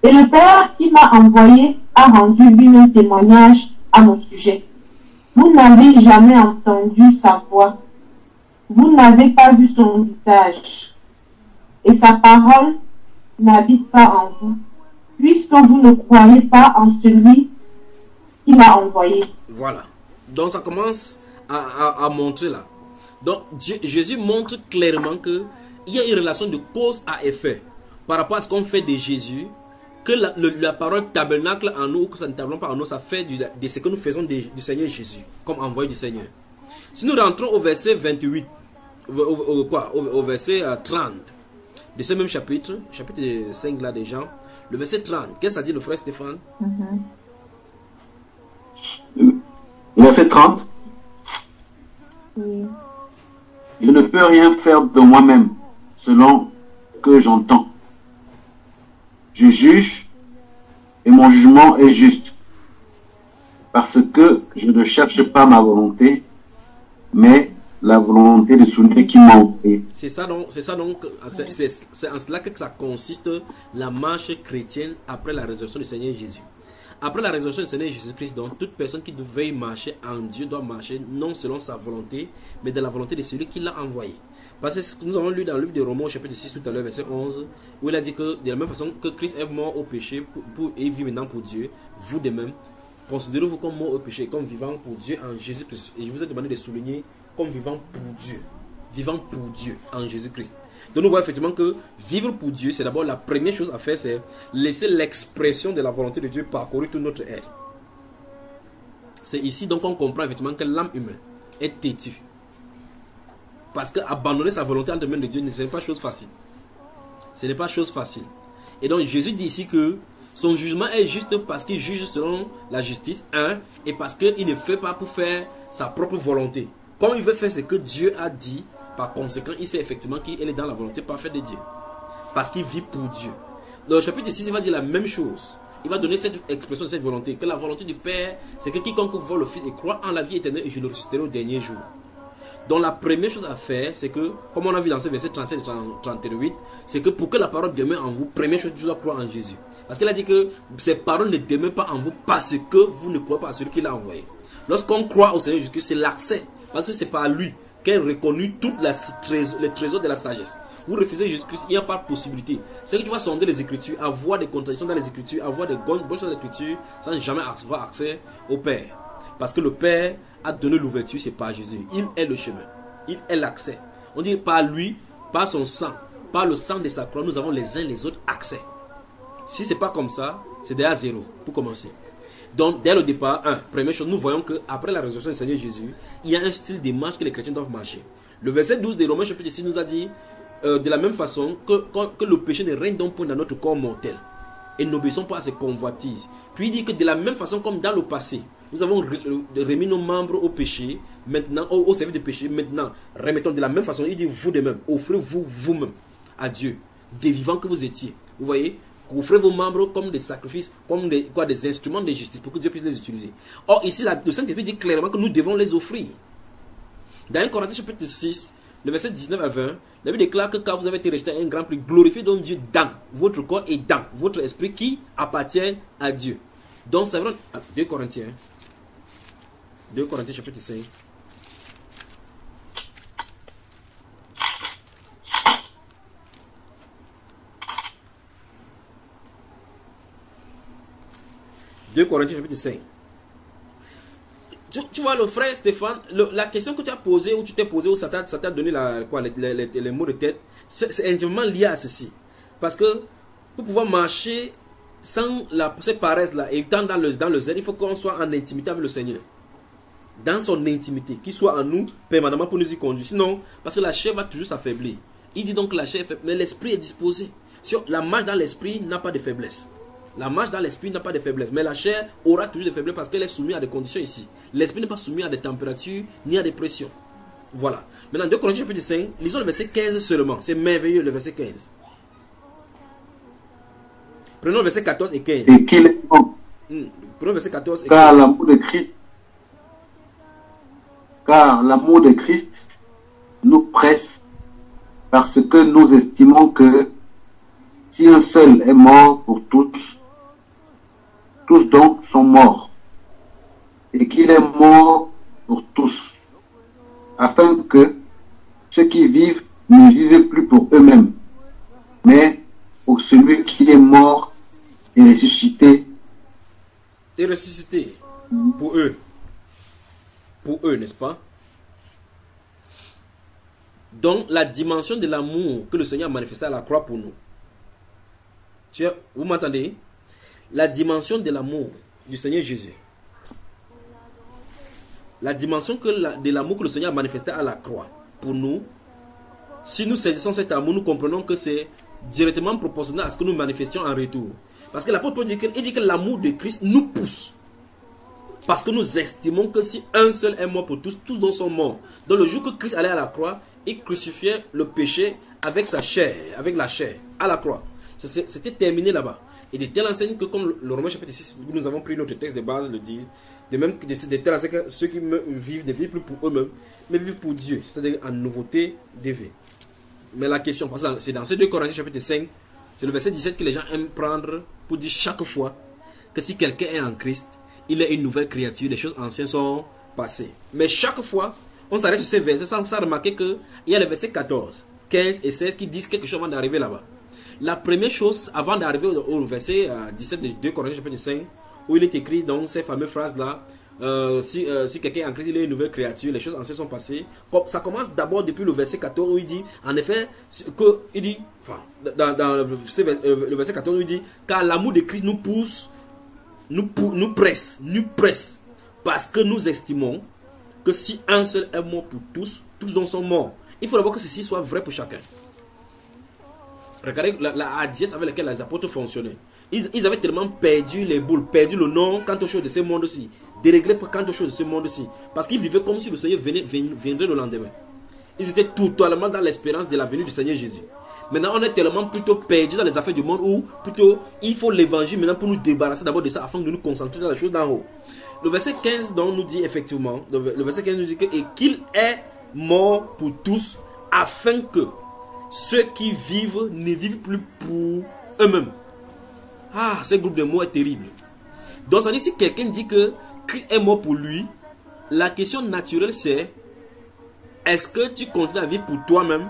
Et le Père qui m'a envoyé a rendu lui-même témoignage à mon sujet. Vous n'avez jamais entendu sa voix. Vous n'avez pas vu son visage. Et sa parole n'habite pas en vous, puisque vous ne croyez pas en celui qui m'a envoyé. Voilà. Donc ça commence à montrer là. Donc Jésus montre clairement qu'il y a une relation de cause à effet par rapport à ce qu'on fait de Jésus, que la parole tabernacle en nous ou que ça ne tabernacle pas en nous, ça fait de ce que nous faisons du Seigneur Jésus, comme envoyé du Seigneur. Si nous rentrons au verset 28, au verset 30 de ce même chapitre 5 là des Jean, le verset 30, qu'est-ce que ça dit le frère Stéphane? Verset 30. Oui. Je ne peux rien faire de moi-même selon que j'entends. Je juge et mon jugement est juste. Parce que je ne cherche pas ma volonté, mais la volonté de celui qui m'a envoyé. C'est en cela que ça consiste la marche chrétienne après la résurrection du Seigneur Jésus. Après la résurrection du Seigneur Jésus-Christ, donc toute personne qui veuille marcher en Dieu doit marcher non selon sa volonté, mais de la volonté de celui qui l'a envoyé. Parce que nous avons lu dans le livre de Romains, chapitre 6, tout à l'heure, verset 11, où il a dit que de la même façon que Christ est mort au péché et vit maintenant pour Dieu, vous de même, considérez-vous comme mort au péché, comme vivant pour Dieu en Jésus-Christ. Et je vous ai demandé de souligner comme vivant pour Dieu. Vivant pour Dieu en Jésus-Christ. Donc nous voyons effectivement que vivre pour Dieu, c'est d'abord la première chose à faire, c'est laisser l'expression de la volonté de Dieu parcourir tout notre être. C'est ici donc on comprend effectivement que l'âme humaine est têtue. Parce que abandonner sa volonté entre les mains de Dieu, ce n'est pas chose facile. Ce n'est pas chose facile. Et donc Jésus dit ici que son jugement est juste parce qu'il juge selon la justice, et parce qu'il ne fait pas pour faire sa propre volonté. Comme il veut faire ce que Dieu a dit, par conséquent, il sait effectivement qu'il est dans la volonté parfaite de Dieu. Parce qu'il vit pour Dieu. Dans le chapitre 6, il va dire la même chose. Il va donner cette expression de cette volonté. Que la volonté du Père, c'est que quiconque voit le Fils et croit en la vie éternelle, et je le ressusciterai au dernier jour. Donc la première chose à faire, c'est que, comme on a vu dans ce verset 37 et 38, c'est que pour que la parole demeure en vous, première chose, tu dois croire en Jésus. Parce qu'il a dit que ces paroles ne demeurent pas en vous parce que vous ne croyez pas à celui qui l'a envoyé. Lorsqu'on croit au Seigneur Jésus-Christ, c'est l'accès. Parce que c'est par lui qu'est reconnu tout le trésor de la sagesse. Vous refusez Jésus-Christ, il n'y a pas de possibilité. C'est que tu vas sonder les Écritures, avoir des contradictions dans les Écritures, avoir des bonnes choses dans les Écritures, sans jamais avoir accès au Père. Parce que le Père a donné l'ouverture, c'est par Jésus. Il est le chemin, il est l'accès. On dit par lui, par son sang, par le sang de sa croix, nous avons les uns les autres accès. Si ce n'est pas comme ça, c'est déjà zéro pour commencer. Donc, dès le départ, première chose, nous voyons qu'après la résurrection du Seigneur Jésus, il y a un style de marche que les chrétiens doivent marcher. Le verset 12 de Romains chapitre 6 nous a dit, de la même façon, que le péché ne règne donc point dans notre corps mortel. Et n'obéissons pas à ses convoitises. Puis il dit que de la même façon comme dans le passé, nous avons remis nos membres au péché, maintenant, au service du péché, maintenant, remettons de la même façon, il dit vous de même, offrez-vous vous-même à Dieu, des vivants que vous étiez. Vous voyez? Offrez vos membres comme des sacrifices, comme des instruments de justice pour que Dieu puisse les utiliser. Or, ici, le Saint-Esprit dit clairement que nous devons les offrir. Dans 1 Corinthiens chapitre 6, le verset 19 à 20, la Bible déclare que quand vous avez été rejeté à un grand prix, glorifiez donc Dieu dans votre corps et dans votre esprit qui appartient à Dieu. Donc, c'est vrai, 2 Corinthiens chapitre 5. 2 Corinthiens chapitre 5. Tu vois le frère Stéphane, la question que tu as posée, ou tu t'es posée, ou ça t'a donné les mots de tête, c'est intimement lié à ceci. Parce que pour pouvoir marcher sans cette paresse-là, et étant dans le zèle, il faut qu'on soit en intimité avec le Seigneur. Dans son intimité, qu'il soit en nous permanemment pour nous y conduire. Sinon, parce que la chair va toujours s'affaiblir. Il dit donc que la chair est faible, mais l'esprit est disposé. La marche dans l'esprit n'a pas de faiblesse. La marche dans l'esprit n'a pas de faiblesse, mais la chair aura toujours des faiblesses parce qu'elle est soumise à des conditions ici. L'esprit n'est pas soumis à des températures ni à des pressions. Voilà. Maintenant, 2 Corinthiens chapitre 5, lisons le verset 15 seulement. C'est merveilleux le verset 15. Prenons le verset 14 et 15. Et qu'il est bon. Prenons le verset 14 et 15. Car l'amour de Christ nous presse parce que nous estimons que si un seul est mort pour tous, tous donc sont morts, et qu'il est mort pour tous, afin que ceux qui vivent ne vivent plus pour eux-mêmes, mais pour celui qui est mort et ressuscité. Et ressuscité pour eux. Pour eux, n'est-ce pas? Donc, la dimension de l'amour que le Seigneur a manifesté à la croix pour nous. Vous m'entendez? La dimension de l'amour du Seigneur Jésus. La dimension de l'amour que le Seigneur a manifesté à la croix pour nous. Si nous saisissons cet amour, nous comprenons que c'est directement proportionnel à ce que nous manifestions en retour. Parce que l'apôtre Paul dit que l'amour de Christ nous pousse. Parce que nous estimons que si un seul est mort pour tous, tous donc sont morts. Donc le jour que Christ allait à la croix, il crucifiait le péché avec sa chair, avec la chair, à la croix. C'était terminé là-bas. Et de telles enseignes que, comme le Romains chapitre 6, nous avons pris notre texte de base, le disent, de même que de telles enseignes que ceux qui vivent ne vivent plus pour eux-mêmes, mais vivent pour Dieu, c'est-à-dire en nouveauté de vie. Mais la question, c'est dans ces 2 Corinthiens chapitre 5, c'est le verset 17 que les gens aiment prendre pour dire chaque fois que si quelqu'un est en Christ, il est une nouvelle créature, les choses anciennes sont passées. Mais chaque fois, on s'arrête sur ces versets sans remarquer qu'il y a les versets 14, 15 et 16 qui disent quelque chose avant d'arriver là-bas. La première chose, avant d'arriver au verset 17 de 2 Corinthiens chapitre 5, où il est écrit donc ces fameuses phrases-là, si quelqu'un est en Christ, il est une nouvelle créature, les choses anciennes sont passées. Ça commence d'abord depuis le verset 14 où il dit, en effet, dans le verset 14 où il dit, car l'amour de Christ nous pousse, nous presse, parce que nous estimons que si un seul est mort pour tous, tous donc sont morts. Il faut d'abord que ceci soit vrai pour chacun. Regardez la hardiesse avec laquelle les apôtres fonctionnaient. Ils avaient tellement perdu les boules, perdu le nom quant aux choses de ce monde-ci, déréglé quant aux choses de ce monde-ci, parce qu'ils vivaient comme si le Seigneur viendrait le lendemain. Ils étaient totalement dans l'espérance de la venue du Seigneur Jésus. Maintenant, on est tellement plutôt perdu dans les affaires du monde où plutôt il faut l'évangile maintenant pour nous débarrasser d'abord de ça afin de nous concentrer dans les choses d'en haut. Le verset 15 donc nous dit effectivement, le verset 15 nous dit que et qu'il est mort pour tous afin que ceux qui vivent ne vivent plus pour eux-mêmes. Ah, ce groupe de mots est terrible. Donc ça dit si quelqu'un dit que Christ est mort pour lui, la question naturelle c'est est-ce que tu continues à vivre pour toi-même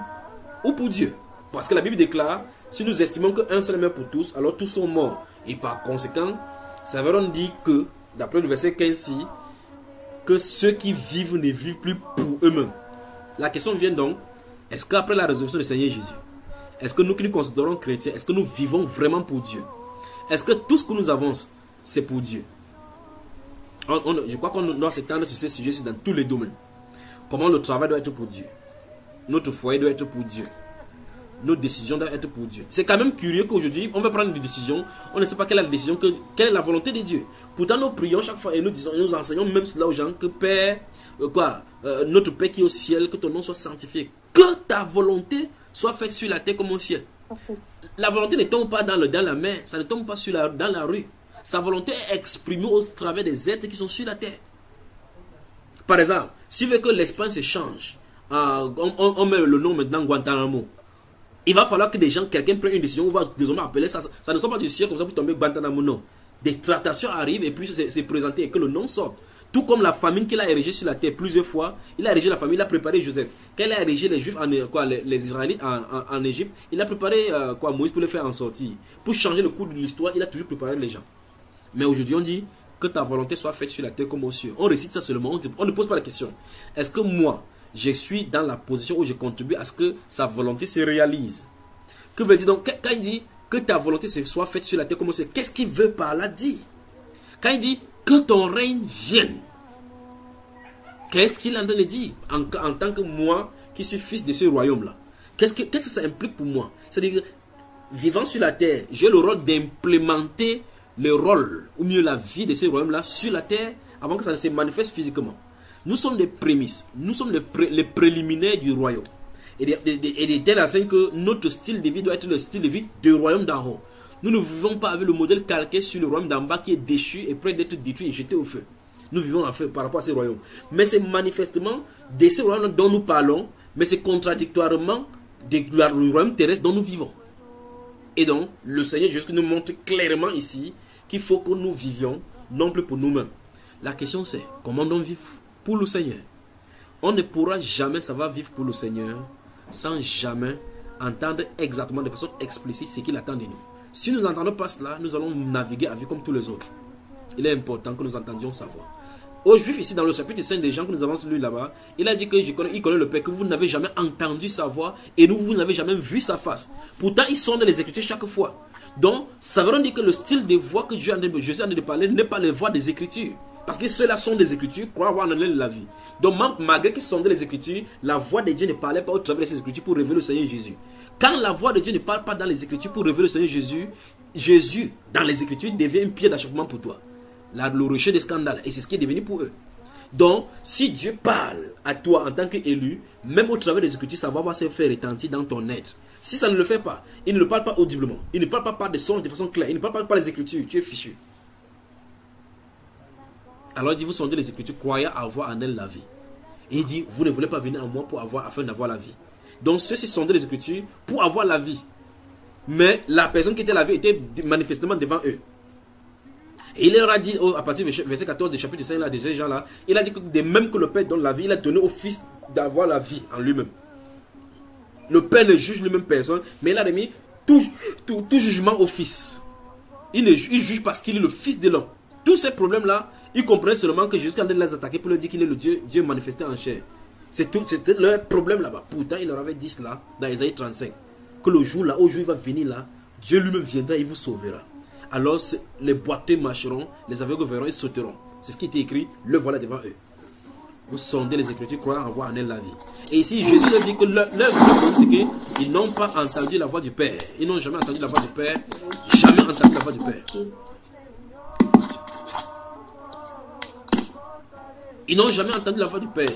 ou pour Dieu? Parce que la Bible déclare, si nous estimons qu'un seul est mort pour tous, alors tous sont morts. Et par conséquent, ça veut dire que, d'après le verset 15, que ceux qui vivent ne vivent plus pour eux-mêmes. La question vient donc, est-ce qu'après la résurrection du Seigneur Jésus, est-ce que nous qui nous considérons chrétiens, est-ce que nous vivons vraiment pour Dieu? Est-ce que tout ce que nous avons, c'est pour Dieu? Je crois qu'on doit s'étendre sur ce sujet-ci dans tous les domaines. Comment le travail doit être pour Dieu? Notre foyer doit être pour Dieu. Nos décisions doivent être pour Dieu. C'est quand même curieux qu'aujourd'hui, on va prendre des décisions, on ne sait pas quelle est la décision, quelle est la volonté de Dieu. Pourtant, nous prions chaque fois et nous enseignons même cela aux gens que Père, notre Père qui est au ciel, que ton nom soit sanctifié, que ta volonté soit faite sur la terre comme au ciel. La volonté ne tombe pas dans la mer, ça ne tombe pas dans la rue. Sa volonté est exprimée au travers des êtres qui sont sur la terre. Par exemple, s'il veut que l'Espagne se change, on met le nom maintenant Guantanamo. Il va falloir que quelqu'un prenne une décision, on va désormais appeler ça. Ça ne sort pas du ciel comme ça pour tomber Guantanamo, non. Des tractations arrivent et puis c'est présenté et que le nom sorte. Tout comme la famine qu'il a érigée sur la terre plusieurs fois, il a érigé la famille, il a préparé Joseph. Quand il a érigé les Juifs, les Israélites en Égypte, il a préparé Moïse pour les faire en sortir. Pour changer le cours de l'histoire, il a toujours préparé les gens. Mais aujourd'hui, on dit que ta volonté soit faite sur la terre comme aux cieux. On récite ça seulement, on ne pose pas la question. Est-ce que moi, je suis dans la position où je contribue à ce que sa volonté se réalise? Que veut dire donc, quand il dit que ta volonté soit faite sur la terre comme aux cieux, qu'est-ce qu'il veut par là dire? Quand il dit que ton règne vienne, qu'est-ce qu'il est en train de dire en tant que moi qui suis fils de ce royaume-là? Qu'est-ce que ça implique pour moi? C'est-à-dire, vivant sur la terre, j'ai le rôle d'implémenter le rôle, ou mieux la vie de ce royaume-là sur la terre avant que ça ne se manifeste physiquement. Nous sommes les prémices, nous sommes les préliminaires du royaume. Et de telle enseigne que notre style de vie doit être le style de vie du royaume d'en haut. Nous ne vivons pas avec le modèle calqué sur le royaume d'en bas qui est déchu et prêt d'être détruit et jeté au feu. Nous vivons en fait par rapport à ce royaume. Mais c'est manifestement de ce royaume dont nous parlons, mais c'est contradictoirement du royaume terrestre dont nous vivons. Et donc, le Seigneur Jésus nous montre clairement ici qu'il faut que nous vivions non plus pour nous-mêmes. La question c'est, comment donc vivre pour le Seigneur? On ne pourra jamais savoir vivre pour le Seigneur sans jamais entendre exactement de façon explicite ce qu'il attend de nous. Si nous n'entendons pas cela, nous allons naviguer à vie comme tous les autres. Il est important que nous entendions savoir. Aux Juifs, ici dans le chapitre 5 des gens que nous avons lu là-bas, il a dit qu'il connaît le Père, que vous n'avez jamais entendu sa voix et vous n'avez jamais vu sa face. Pourtant, ils sont dans les Écritures chaque fois. Donc, ça veut dire que le style de voix que Jésus a de parler n'est pas les voix des Écritures. Parce que ceux-là sont des Écritures, croient avoir en la vie. Donc, malgré qu'ils sont dans les Écritures, la voix de Dieu ne parlait pas au travers de ces Écritures pour révéler le Seigneur Jésus. Quand la voix de Dieu ne parle pas dans les Écritures pour révéler le Seigneur Jésus, Jésus, dans les Écritures, devient une pierre d'achoppement pour toi. le rejet des scandales. Et c'est ce qui est devenu pour eux. Donc, si Dieu parle à toi en tant qu'élu, même au travers des Écritures, ça va se faire retentir dans ton être. Si ça ne le fait pas, il ne le parle pas audiblement. Il ne parle pas par des sons de façon claire. Il ne parle pas par les Écritures. Tu es fichu. Alors il dit, vous sondez les Écritures, croyez avoir en elle la vie. Et il dit, vous ne voulez pas venir en moi afin d'avoir la vie. Donc ceux-ci sondaient les Écritures pour avoir la vie. Mais la personne qui était la vie était manifestement devant eux. Et il leur a dit, à partir du verset 14 du chapitre 5, là, de ces gens-là, il a dit que de même que le Père donne la vie, il a donné au Fils d'avoir la vie en lui-même. Le Père ne juge lui-même personne, mais il a remis tout jugement au Fils. Il juge parce qu'il est le Fils de l'homme. Tous ces problèmes-là, ils comprenaient seulement que Jésus, quand il les attaquait pour leur dire qu'il est le Dieu manifesté en chair. C'était leur problème là-bas. Pourtant, il leur avait dit cela dans Isaïe 35. Que le jour là, au jour il va venir là, Dieu lui-même viendra et il vous sauvera. Alors les boiteux marcheront, les aveugles verront et sauteront. C'est ce qui était écrit, le voilà devant eux. Vous sondez les Écritures, croyez en voir en elle la vie. Et ici, Jésus leur dit que leur problème, c'est qu'ils n'ont pas entendu la voix du Père. Ils n'ont jamais entendu la voix du Père. Jamais entendu la voix du Père. Ils n'ont jamais entendu la voix du Père.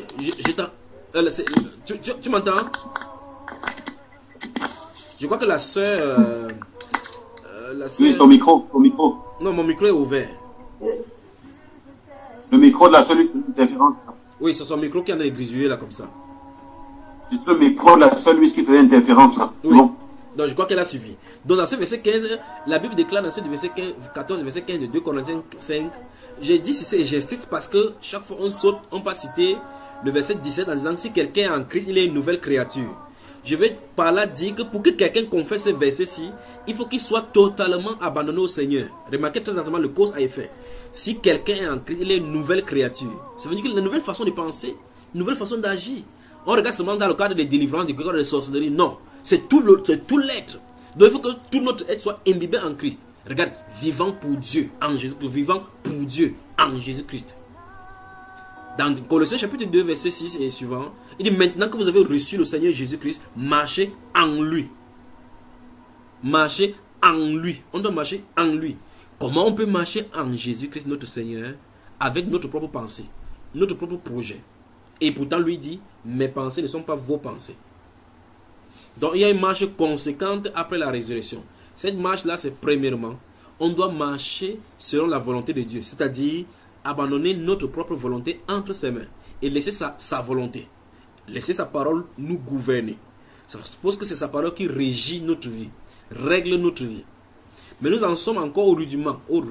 Tu m'entends? Je crois que la sœur... Oui, ton micro. Non, mon micro est ouvert. Le micro de la seule interférence. Oui, c'est son micro qui en a grisouillé là comme ça. C'est le micro de la seule qui faisait interférence là. Oui. Bon. Donc je crois qu'elle a suivi. Donc dans ce verset 15, la Bible déclare dans ce verset 14, verset 15 de 2 Corinthiens 5. J'ai dit ceci et j'insiste parce que chaque fois on saute, on peut citer le verset 17 en disant que si quelqu'un est en Christ, il est une nouvelle créature. Je vais par là dire que pour que quelqu'un confesse ce verset-ci, il faut qu'il soit totalement abandonné au Seigneur. Remarquez très attentivement le cause à effet. Si quelqu'un est en Christ, il est une nouvelle créature. Ça veut dire qu'il y a une nouvelle façon de penser, une nouvelle façon d'agir. On regarde seulement dans le cadre des délivrances, du cadre des sorcelleries. Non, c'est tout l'être. Donc il faut que tout notre être soit imbibé en Christ. Regarde, vivant pour Dieu, en Jésus-Christ. Vivant pour Dieu, en Jésus-Christ. Dans Colossiens chapitre 2, verset 6 et suivant, il dit maintenant que vous avez reçu le Seigneur Jésus-Christ, marchez en lui. Marchez en lui. On doit marcher en lui. Comment on peut marcher en Jésus-Christ, notre Seigneur, avec notre propre pensée, notre propre projet? Et pourtant, lui dit, mes pensées ne sont pas vos pensées. Donc, il y a une marche conséquente après la résurrection. Cette marche-là, c'est premièrement, on doit marcher selon la volonté de Dieu, c'est-à-dire abandonner notre propre volonté entre ses mains et laisser sa volonté, laisser sa parole nous gouverner. Ça suppose que c'est sa parole qui régit notre vie, règle notre vie. Mais nous en sommes encore au rudiment, au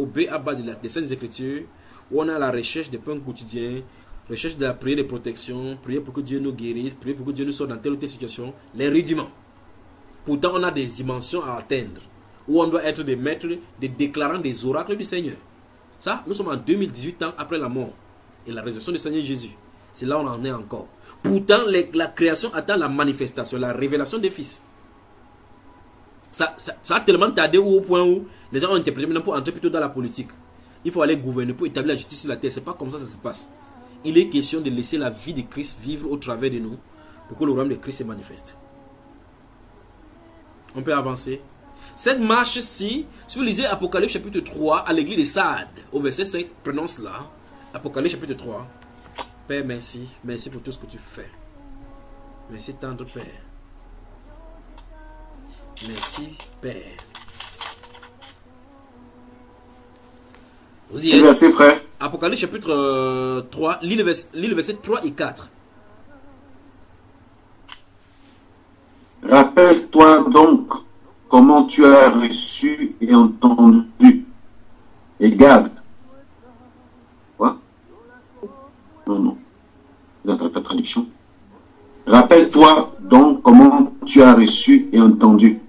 b.a.-ba des Saintes Écritures, où on a la recherche des pains quotidiens, recherche de la prière de protection, prier pour que Dieu nous guérisse, prier pour que Dieu nous sorte dans telle ou telle situation, les rudiments. Pourtant, on a des dimensions à atteindre, où on doit être des maîtres, des déclarants des oracles du Seigneur. Ça, nous sommes en 2018 ans après la mort et la résurrection du Seigneur Jésus. C'est là où on en est encore. Pourtant, la création attend la manifestation, la révélation des fils. Ça a tellement tardé au point où les gens ont interprété maintenant pour entrer plutôt dans la politique. Il faut aller gouverner pour établir la justice sur la terre. Ce n'est pas comme ça que ça se passe. Il est question de laisser la vie de Christ vivre au travers de nous pour que le royaume de Christ se manifeste. On peut avancer. Cette marche-ci, si vous lisez Apocalypse chapitre 3 à l'église de Sardes, au verset 5, prenons cela. Apocalypse chapitre 3. Père, merci. Merci pour tout ce que tu fais. Merci, tendre Père. Merci, Père. Vous y êtes. Merci, frère. Apocalypse chapitre 3, lis le verset 3 et 4. Rappelle-toi donc comment tu as reçu et entendu. Et garde. Quoi? Non. Vous n'avez pas de traduction. Rappelle-toi donc comment tu as reçu et entendu.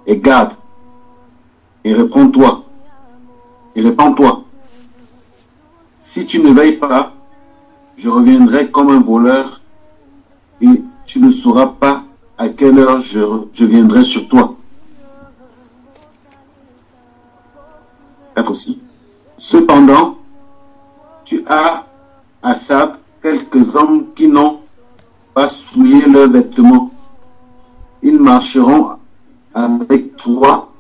Et garde. Et réponds-toi. Et répands-toi. Si tu ne veilles pas, je reviendrai comme un voleur et tu ne sauras pas à quelle heure je viendrai sur toi. Aussi. Cependant, tu as à Sardes quelques hommes qui n'ont pas souillé leurs vêtements. Ils marcheront avec toi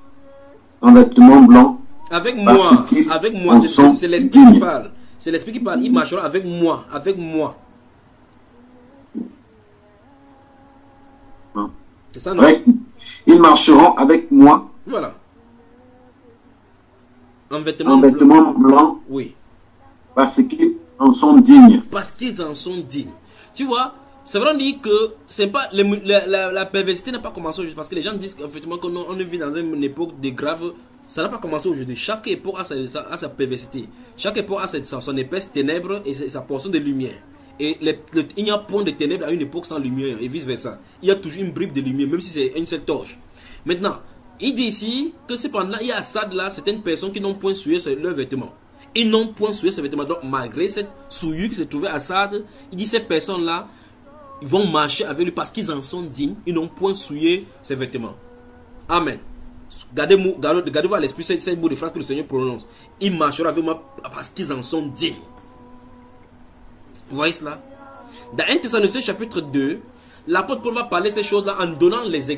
en vêtements blancs Avec parce moi, qu'ils avec moi, en c'est sont l'esprit qui dignes. parle. C'est l'esprit qui parle. Ils marcheront avec moi, avec moi. C'est ça, non? Ils marcheront avec moi Voilà. En en vêtements vêtements blancs Oui. parce qu'ils en sont dignes. Parce qu'ils en sont dignes. Tu vois, c'est vrai, on dit que c'est pas la perversité n'a pas commencé aujourd'hui, parce que les gens disent qu'effectivement on vit dans une époque de grave. Ça n'a pas commencé aujourd'hui. Chaque époque a sa perversité. Chaque époque a son épaisse ténèbre et sa portion de lumière. Et il n'y a point de ténèbres à une époque sans lumière et vice versa. Il y a toujours une bribe de lumière, même si c'est une seule torche. Maintenant, il dit ici que cependant il y a à Sade là certaines personnes qui n'ont point souillé leurs vêtements. Ils n'ont point souillé ses vêtements. Donc malgré cette souillure qui se trouvait à Sade, il dit ces personnes là, ils vont marcher avec lui parce qu'ils en sont dignes. Ils n'ont point souillé ses vêtements. Amen. Gardez-vous à l'esprit cette bout de phrase que le Seigneur prononce. Ils marcheront avec moi parce qu'ils en sont dignes. Vous voyez cela? Dans 1 Thessaloniciens chapitre 2, l'apôtre Paul va parler ces choses-là en donnant les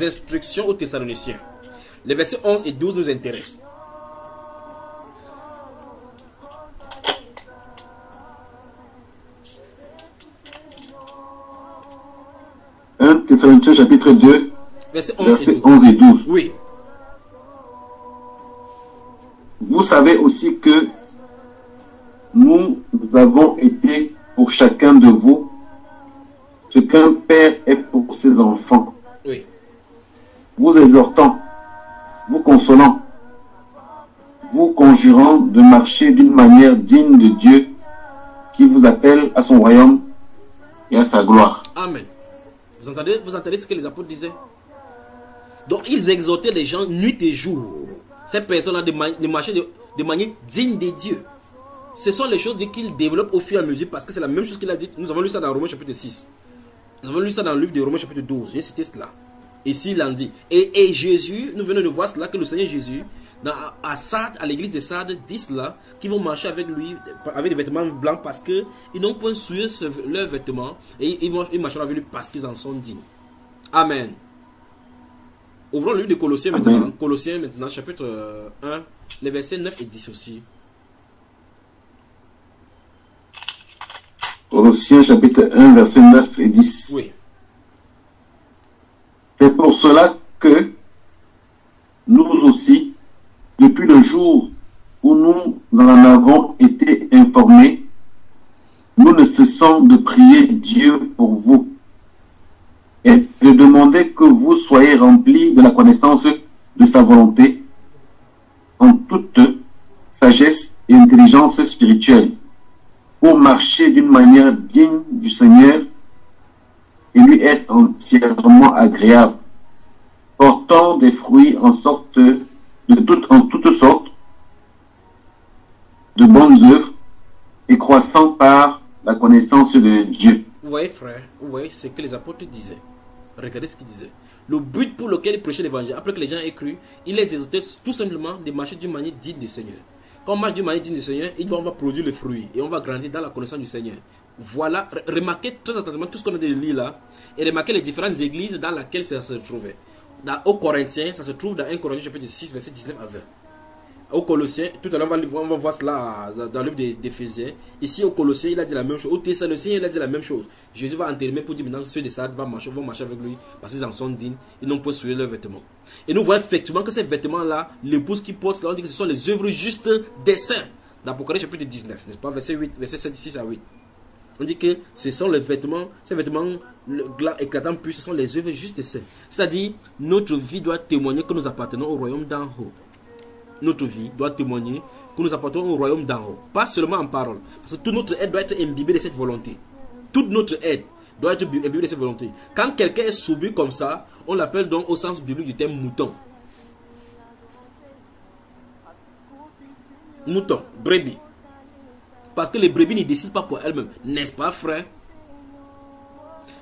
instructions aux Thessaloniciens. Les versets 11 et 12 nous intéressent. Thessaloniciens chapitre 2, versets 11 et 12. Oui. Vous savez aussi que nous avons été pour chacun de vous ce qu'un père est pour ses enfants. Oui. Vous exhortant, vous consolant, vous conjurant de marcher d'une manière digne de Dieu qui vous appelle à son royaume et à sa gloire. Amen. Vous entendez ce que les apôtres disaient? Donc ils exhortaient les gens nuit et jour. Ces personnes-là de marcher de manière digne de Dieu. Ce sont les choses qu'ils développent au fur et à mesure, parce que c'est la même chose qu'il a dit. Nous avons lu ça dans Romains chapitre 6. Nous avons lu ça dans le livre de Romains chapitre 12. J'ai cité cela. Ici, il en dit. Et Jésus, nous venons de voir cela, que le Seigneur Jésus, à Sade, à l'église de Sade, dit cela, qu'ils vont marcher avec lui, avec des vêtements blancs, parce qu'ils n'ont point souillé leurs vêtements, et ils marcheront avec lui parce qu'ils en sont dignes. Amen. Ouvrons le livre de Colossiens maintenant. Amen. Colossiens maintenant, chapitre 1, les versets 9 et 10 aussi. Colossiens chapitre 1, versets 9 et 10. Oui. C'est pour cela que nous aussi, depuis le jour où nous en avons été informés, nous ne cessons de prier Dieu pour vous et de demander que vous soyez remplis de la connaissance de sa volonté en toute sagesse et intelligence spirituelle, pour marcher d'une manière digne du Seigneur et lui être entièrement agréable, portant des fruits en toutes sortes de bonnes œuvres et croissant par la connaissance de Dieu. Vous voyez, frère, vous voyez ce que les apôtres disaient. Regardez ce qu'ils disaient. Le but pour lequel ils prêchaient l'évangile, après que les gens aient cru, ils les exhortaient tout simplement de marcher d'une manière digne du Seigneur. Quand on marche d'une manière digne du Seigneur, on va produire le fruit et on va grandir dans la connaissance du Seigneur. Voilà, remarquez très attentivement tout ce qu'on a de lire là et remarquez les différentes églises dans lesquelles ça se trouvait. Aux Corinthiens, ça se trouve dans 1 Corinthiens chapitre 6, verset 19 à 20. Aux Colossiens, tout à l'heure on va voir cela dans le livre d'Éphésiens. Ici aux Colossiens, il a dit la même chose. Aux Thessaloniciens, il a dit la même chose. Jésus va enterrer pour dire maintenant ceux de Sade vont marcher avec lui parce qu'ils en sont dignes. Ils n'ont pas souillé leurs vêtements. Et nous voyons effectivement que ces vêtements-là, l'épouse qui porte cela, on dit que ce sont les œuvres justes des saints. Dans Apocalypse chapitre 19, n'est-ce pas? Verset 8, verset 7, 6 à 8. On dit que ce sont les vêtements, ces vêtements éclatants puis ce sont les œuvres justes des saints. C'est-à-dire, notre vie doit témoigner que nous appartenons au royaume d'en haut. Notre vie doit témoigner que nous appartenons au royaume d'en haut. Pas seulement en parole. Parce que toute notre aide doit être imbibée de cette volonté. Toute notre aide doit être imbibée de cette volonté. Quand quelqu'un est soumis comme ça, on l'appelle donc au sens biblique du terme mouton. Mouton, brebis. Parce que les brebis ne décident pas pour elles-mêmes. N'est-ce pas, frère?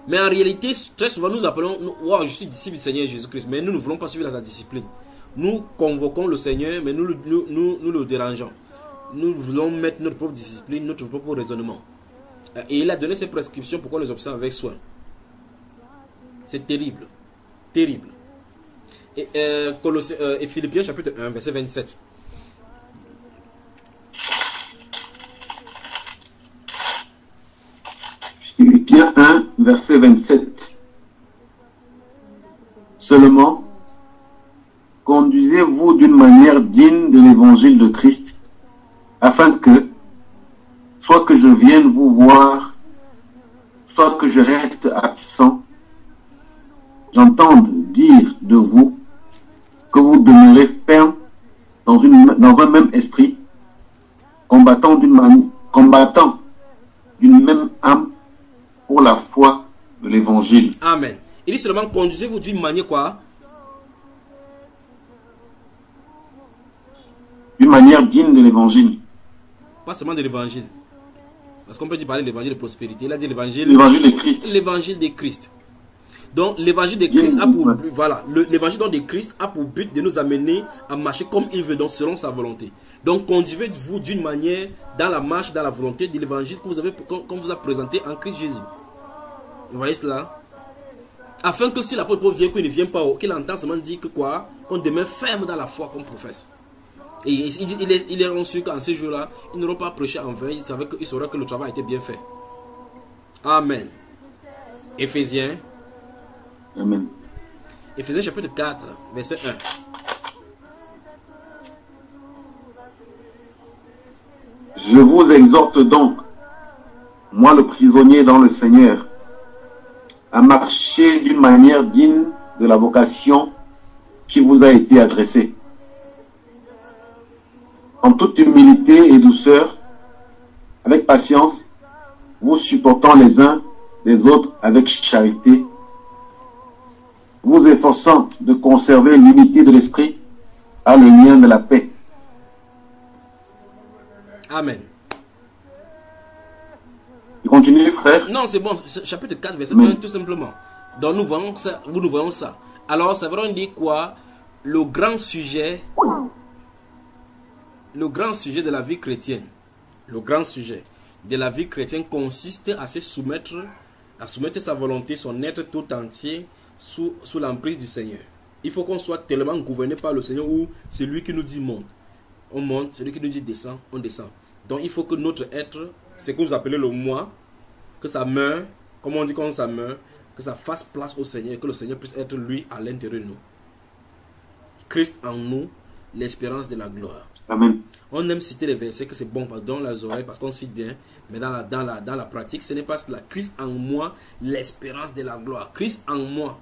Mais en réalité, très souvent nous appelons, wow, je suis disciple du Seigneur Jésus-Christ, mais nous ne voulons pas suivre la discipline. Nous convoquons le Seigneur, mais nous le dérangeons. Nous voulons mettre notre propre discipline, notre propre raisonnement. Et il a donné ses prescriptions pour qu'on les observe avec soin. C'est terrible. Terrible. Et Philippiens chapitre 1, verset 27. Philippiens 1, verset 27. Seulement, conduisez-vous d'une manière digne de l'évangile de Christ, afin que, soit que je vienne vous voir, soit que je reste absent, j'entende dire de vous que vous demeurez ferme dans un même esprit, combattant d'une même âme pour la foi de l'évangile. Amen. Il dit seulement conduisez-vous d'une manière quoi? D'une manière digne de l'évangile. Pas seulement de l'évangile. Parce qu'on peut dire parler de l'évangile de prospérité. Il a dit l'évangile de Christ. L'évangile de Christ. Donc l'évangile de Christ a pour but, voilà, l'évangile de Christ a pour but de nous amener à marcher comme il veut, donc selon sa volonté. Donc conduisez-vous d'une manière dans la marche, dans la volonté de l'évangile qu'on vous a présenté en Christ Jésus. Vous voyez cela? Afin que si l'apôtre Paul vient, qu'il ne vient pas, qu'il entend seulement dire que quoi? Qu'on demeure ferme dans la foi qu'on professe. Et il est sûr qu'en ces jours-là, ils n'auront pas prêché en vain, ils sauront que le travail a été bien fait. Amen. Éphésiens. Amen. Éphésiens chapitre 4, verset 1. Je vous exhorte donc, moi le prisonnier dans le Seigneur, à marcher d'une manière digne de la vocation qui vous a été adressée, en toute humilité et douceur, avec patience, vous supportant les uns les autres avec charité, vous efforçant de conserver l'unité de l'esprit à le lien de la paix. Amen. Tu continues, frère? Non, c'est bon. Chapitre 4, verset 1, tout simplement. Donc nous voyons ça. Alors, ça veut dire quoi? Le grand sujet de la vie chrétienne. Le grand sujet de la vie chrétienne consiste à se soumettre, à soumettre sa volonté, son être tout entier sous l'emprise du Seigneur. Il faut qu'on soit tellement gouverné par le Seigneur où c'est lui qui nous dit monte. On monte, celui qui nous dit descend, on descend. Donc il faut que notre être, ce que vous appelez le moi, que ça meure, comme on dit quand ça meurt, que ça fasse place au Seigneur et que le Seigneur puisse être lui à l'intérieur de nous. Christ en nous, l'espérance de la gloire. Amen. On aime citer les versets que c'est bon dans les oreilles parce qu'on cite bien, mais dans la pratique, ce n'est pas cela. Christ en moi, l'espérance de la gloire. Christ en moi.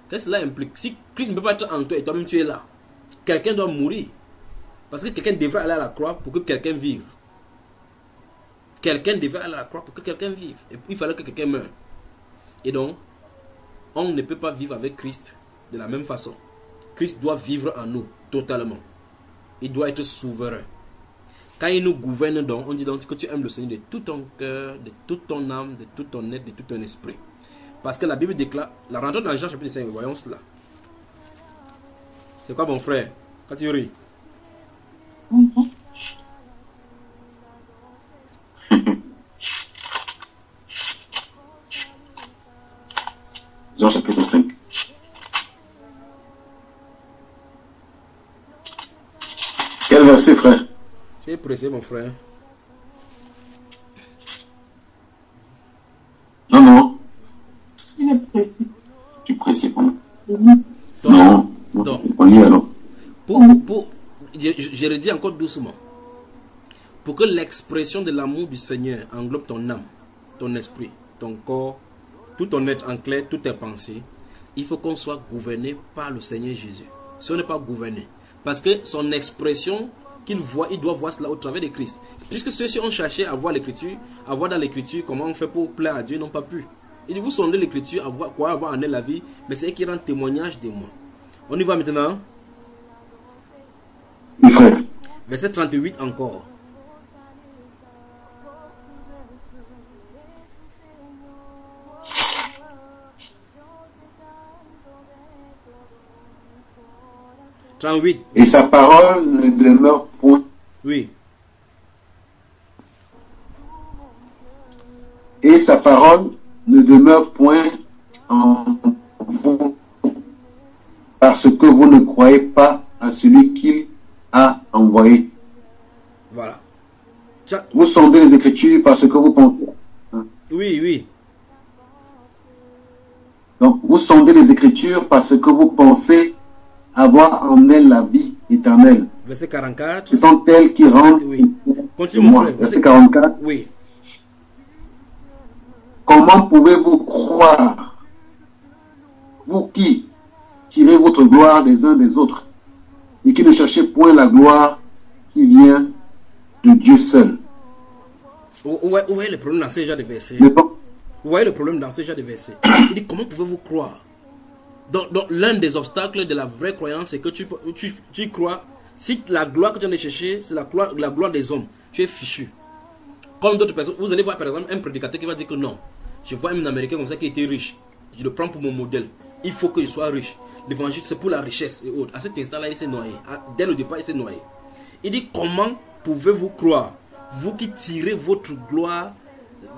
Qu'est-ce que cela implique? Si Christ ne peut pas être en toi et toi-même tu es là, quelqu'un doit mourir. Parce que quelqu'un devrait aller à la croix pour que quelqu'un vive. Quelqu'un devait aller à la croix pour que quelqu'un vive. Et puis il fallait que quelqu'un meure. Et donc, on ne peut pas vivre avec Christ de la même façon. Christ doit vivre en nous totalement. Il doit être souverain. Quand il nous gouverne donc, on dit donc que tu aimes le Seigneur de tout ton cœur, de toute ton âme, de tout ton être, de tout ton esprit. Parce que la Bible déclare, la rentrée dans Jean chapitre 5, voyons cela. C'est quoi mon frère? Quand tu ris? Jean chapitre 5. Quel verset, frère? Tu es pressé, mon frère. Non. Il est précis. Tu es pressé pour nous? Donc, non. On lit alors. Je redis encore doucement. Pour que l'expression de l'amour du Seigneur englobe ton âme, ton esprit, ton corps, tout ton être en clair, toutes tes pensées, il faut qu'on soit gouverné par le Seigneur Jésus. Si on n'est pas gouverné, parce que son expression qu'il voit, il doit voir cela au travers de Christ. Puisque ceux-ci ont cherché à voir l'écriture, à voir dans l'écriture comment on fait pour plaire à Dieu, ils n'ont pas pu. Il dit, vous sondez l'écriture, à voir quoi avoir en elle la vie, mais c'est qui rend témoignage de moi. On y va maintenant. Verset 38 encore. Et sa parole ne demeure point. Oui. Et sa parole ne demeure point en vous, parce que vous ne croyez pas à celui qu'il a envoyé. Voilà. Vous sondez les Écritures parce que vous pensez. Oui, oui. Donc, vous sondez les Écritures parce que vous pensez avoir en elles la vie éternelle. Verset 44. Ce sont elles qui rendent. Oui. Continue, mon frère. Verset 44. Oui. Comment pouvez-vous croire, vous qui tirez votre gloire les uns des autres et qui ne cherchez point la gloire qui vient de Dieu seul? Vous voyez le problème dans ces genres de versets. Vous voyez le problème dans ces genres de versets. Il dit, comment pouvez-vous croire? Donc l'un des obstacles de la vraie croyance, c'est que tu crois, si la gloire que tu viens de chercher, c'est la gloire des hommes, tu es fichu. Comme d'autres personnes, vous allez voir par exemple un prédicateur qui va dire que non, je vois un Américain comme ça qui était riche, je le prends pour mon modèle, il faut que je sois riche. L'évangile c'est pour la richesse et autres. À cet instant-là, il s'est noyé. Dès le départ, il s'est noyé. Il dit, comment pouvez-vous croire, vous qui tirez votre gloire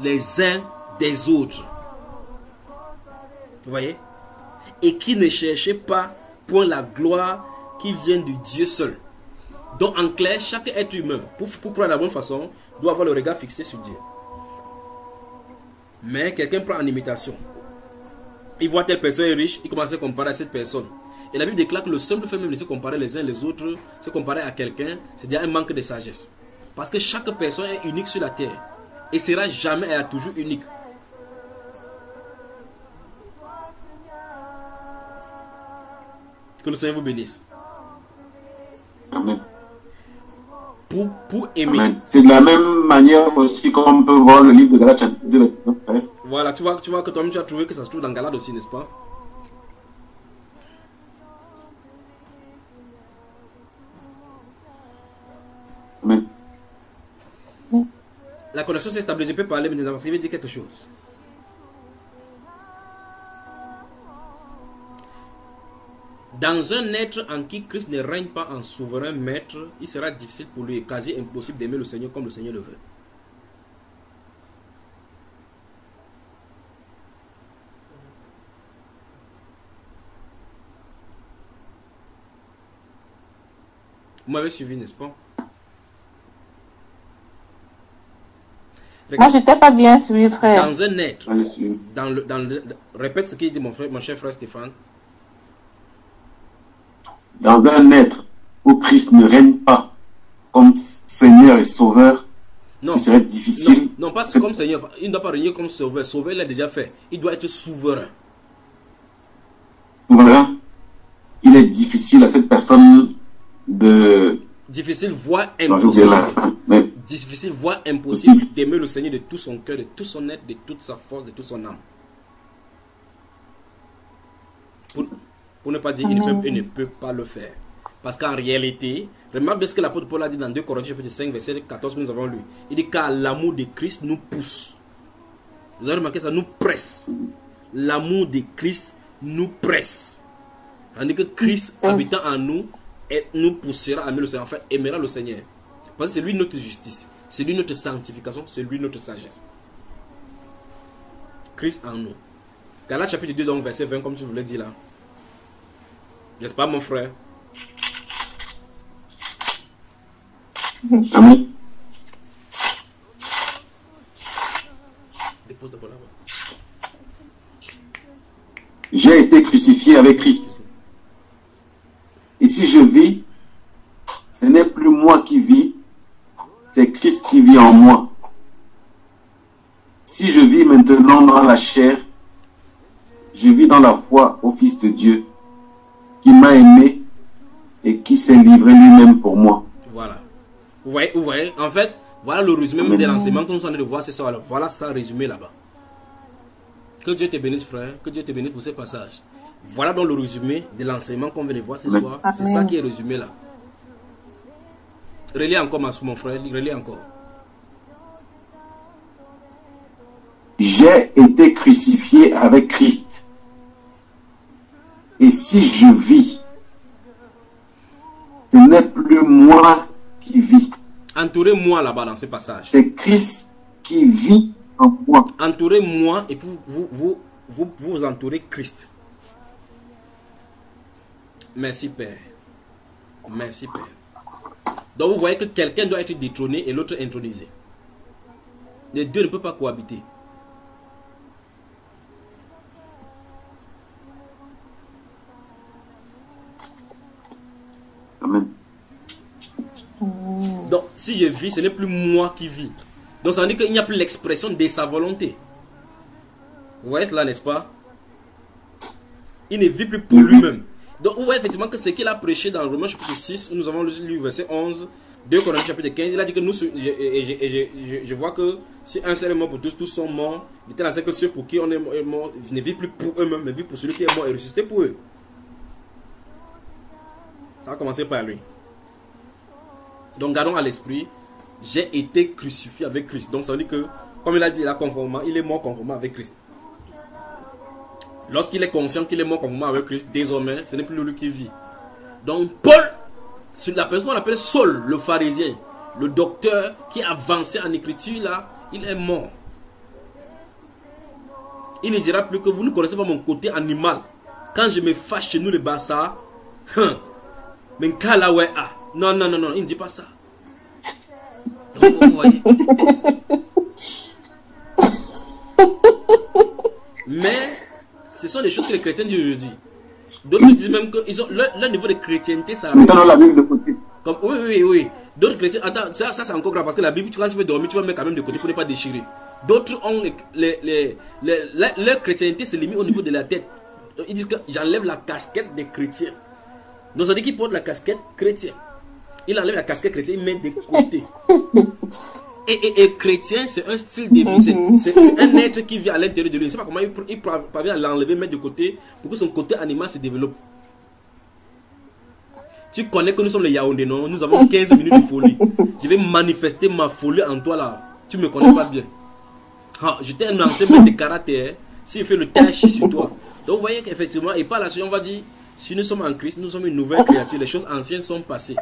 les uns des autres? Vous voyez? Et qui ne cherchez pas point la gloire qui vient de Dieu seul. Donc en clair, chaque être humain, pour croire de la bonne façon, doit avoir le regard fixé sur Dieu. Mais quelqu'un prend en imitation. Il voit telle personne est riche, il commence à comparer à cette personne. Et la Bible déclare que le simple fait même de se comparer les uns les autres, se comparer à quelqu'un, c'est déjà un manque de sagesse. Parce que chaque personne est unique sur la terre. Et sera jamais et toujours unique. Que le Seigneur vous bénisse. Amen. Pour aimer. Amen. C'est de la même manière aussi qu'on peut voir le livre de Galates chapitre 2. Voilà, tu vois que toi-même tu as trouvé que ça se trouve dans Galates aussi, n'est-ce pas? Amen. La connaissance est stable, je peux parler maintenant parce qu'il veut dire quelque chose. Dans un être en qui Christ ne règne pas en souverain maître, il sera difficile pour lui et quasi impossible d'aimer le Seigneur comme le Seigneur le veut. Vous m'avez suivi, n'est-ce pas? Moi, je t'ai pas bien suivi, frère. Dans un être, répète ce qu'il dit mon cher frère Stéphane. Dans un être où Christ ne règne pas comme Seigneur et Sauveur, non, il serait difficile. Non, pas comme Seigneur. Il ne doit pas régner comme Sauveur. Sauveur, il l'a déjà fait. Il doit être souverain. Souverain. Il est difficile à cette personne de... Difficile, voire impossible. Mais... Difficile, voire impossible d'aimer le Seigneur de tout son cœur, de tout son être, de toute sa force, de toute son âme. Pour ne pas dire il ne peut pas le faire. Parce qu'en réalité, remarque bien ce que l'apôtre Paul a dit dans 2 Corinthiens chapitre 5 verset 14 que nous avons lu. Il dit car l'amour de Christ nous pousse. Vous avez remarqué ça, nous presse. L'amour de Christ nous presse. Tandis que Christ habitant en nous nous poussera à aimer le Seigneur. Enfin, aimera le Seigneur. Parce que c'est lui notre justice. C'est lui notre sanctification. C'est lui notre sagesse. Christ en nous. Galates chapitre 2 donc verset 20 comme tu voulais dire là. N'est-ce pas mon frère? Amen. Dépose d'abord là-bas. J'ai été crucifié avec Christ. Et si je vis, ce n'est plus moi qui vis, c'est Christ qui vit en moi. Si je vis maintenant dans la chair, je vis dans la foi au Fils de Dieu, qui m'a aimé et qui s'est livré lui-même pour moi. Voilà. Vous voyez, en fait, voilà le résumé même de l'enseignement que nous sommes en train de voir ce soir. Voilà ça résumé là-bas. Que Dieu te bénisse, frère. Que Dieu te bénisse pour ces passages. Voilà donc le résumé de l'enseignement qu'on vient de voir ce soir. C'est ça qui est résumé là. Relis encore, mon frère. Relis encore. J'ai été crucifié avec Christ. Et si je vis, ce n'est plus moi qui vis. Entourez-moi là-bas dans ce passage. C'est Christ qui vit en moi. Entourez-moi et puis vous entourez Christ. Merci, Père. Merci, Père. Donc, vous voyez que quelqu'un doit être détrôné et l'autre intronisé. Les deux ne peuvent pas cohabiter. Amen. Donc, si je vis, ce n'est plus moi qui vis. Donc, ça veut dire qu'il n'y a plus l'expression de sa volonté. Vous voyez cela, n'est-ce pas? Il ne vit plus pour lui-même. Donc, vous voyez effectivement que ce qu'il a prêché dans Romains chapitre 6, où nous avons lu verset 11, 2 Corinthiens chapitre 15, il a dit que nous, je vois que si un seul est mort pour tous, tous sont morts. Il était dans que ceux pour qui on est mort ne vivent plus pour eux-mêmes, mais vivent pour celui qui est mort et ressuscité pour eux. Ça a commencé par lui. Donc, gardons à l'esprit, j'ai été crucifié avec Christ. Donc, ça veut dire que, comme il a dit, il est mort conformément avec Christ. Lorsqu'il est conscient qu'il est mort conformément avec Christ, désormais, ce n'est plus lui qui vit. Donc, Paul, la personne qu'on appelle Saul, le pharisien, le docteur qui avançait en écriture, là, il est mort. Il ne dira plus que vous ne connaissez pas mon côté animal. Quand je me fâche chez nous, les Bassa, mais non, non, non, non, il ne dit pas ça. Donc, vous voyez. Mais, ce sont des choses que les chrétiens disent aujourd'hui. D'autres disent même que leur niveau de chrétienté, ça arrive. Dans la Bible de côté. Comme, oui. D'autres chrétiens, attends, ça c'est encore grave parce que la Bible, quand tu veux dormir, tu vas mettre quand même de côté pour ne pas déchirer. D'autres ont leur chrétienté se limite au niveau de la tête. Ils disent que j'enlève la casquette des chrétiens. Donc ça veut dire qu'ils portent la casquette chrétienne. Il enlève la casquette chrétienne, il met de côté. Et chrétien, c'est un style de vie. C'est un être qui vit à l'intérieur de lui. Je ne sais pas comment il parvient à l'enlever, mettre de côté pour que son côté animal se développe. Tu connais que nous sommes les Yaoundé, non? Nous avons 15 minutes de folie. Je vais manifester ma folie en toi là. Tu ne me connais pas bien. J'étais un ancien maître de karaté. Si je fais le tachi sur toi. Donc vous voyez qu'effectivement, et par la suite, on va dire, si nous sommes en Christ, nous sommes une nouvelle créature. Les choses anciennes sont passées.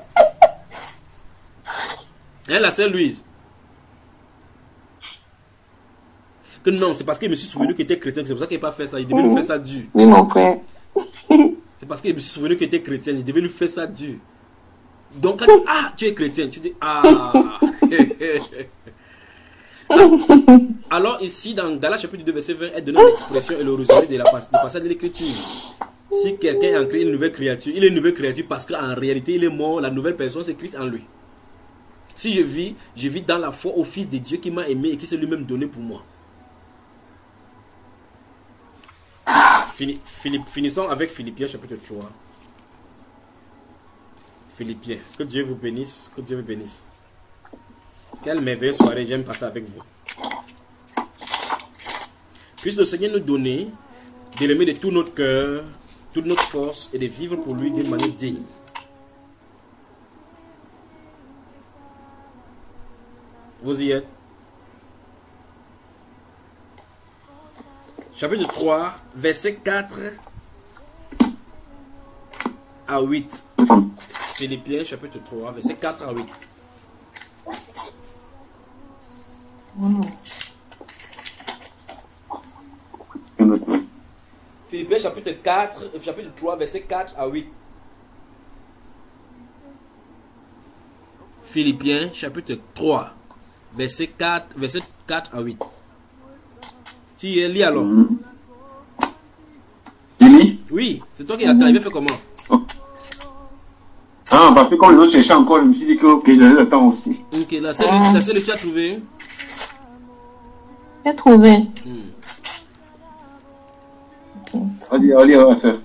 Hein, la sœur Louise? Que non, c'est parce qu'il me suis souvenu qu'il était chrétien, c'est pour ça qu'il n'a pas fait ça. Il devait lui faire ça dur. Oui, mon frère. C'est parce qu'il me suis souvenu qu'il était chrétien, il devait lui faire ça dur. Donc, quand tu es chrétien, tu dis, Alors, ici, dans Galates chapitre 2, verset 20, elle donne l'expression et le résumé du passage de l'écriture. Si quelqu'un est en Christ, une nouvelle créature, il est une nouvelle créature parce qu'en réalité, il est mort. La nouvelle personne, c'est Christ en lui. Si je vis dans la foi au Fils de Dieu qui m'a aimé et qui s'est lui-même donné pour moi. Finissons avec Philippiens chapitre 3. Philippiens. Que Dieu vous bénisse. Que Dieu vous bénisse. Quelle merveilleuse soirée j'aime passer avec vous. Puisse le Seigneur nous donner de l'aimer de tout notre cœur, toute notre force et de vivre pour lui d'une manière digne. Vous y êtes? Chapitre 3, verset 4 à 8. Philippiens, chapitre 3, verset 4 à 8. Philippiens, chapitre 3, verset 4 à 8. Philippiens, chapitre 3, verset 4 à 8. Tu lis alors. Tu lis? Oui, c'est toi qui l'attends. Il va faire comment? Parce que quand les autres cherchaient encore, je me suis dit que ok, j'avais le temps aussi. Ok, la seule tu as trouvé? J'ai trouvé. Allez, on va faire.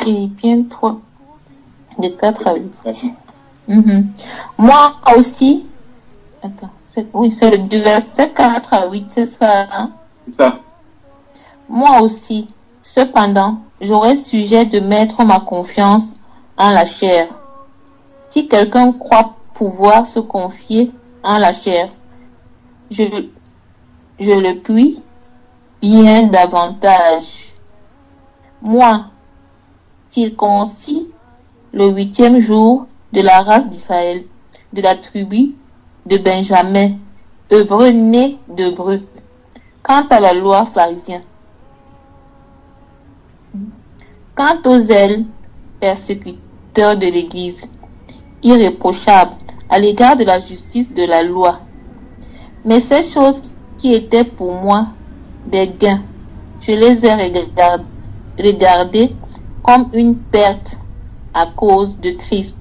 Philippiens 3, de 4 à 8. Moi aussi, attends, c'est le verset 4 à 8, c'est ça, hein? C'est ça. Moi aussi, cependant, j'aurais sujet de mettre ma confiance en la chair. Si quelqu'un croit pouvoir se confier en la chair, je le puis bien davantage. Moi, circoncis le 8e jour de la race d'Israël, de la tribu de Benjamin, hébreu né d'hébreu. Quant à la loi pharisienne, Quant aux zèles persécuteurs de l'Église, irréprochables à l'égard de la justice de la loi, mais ces choses qui étaient pour moi des gains, je les ai regardées comme une perte à cause de Christ.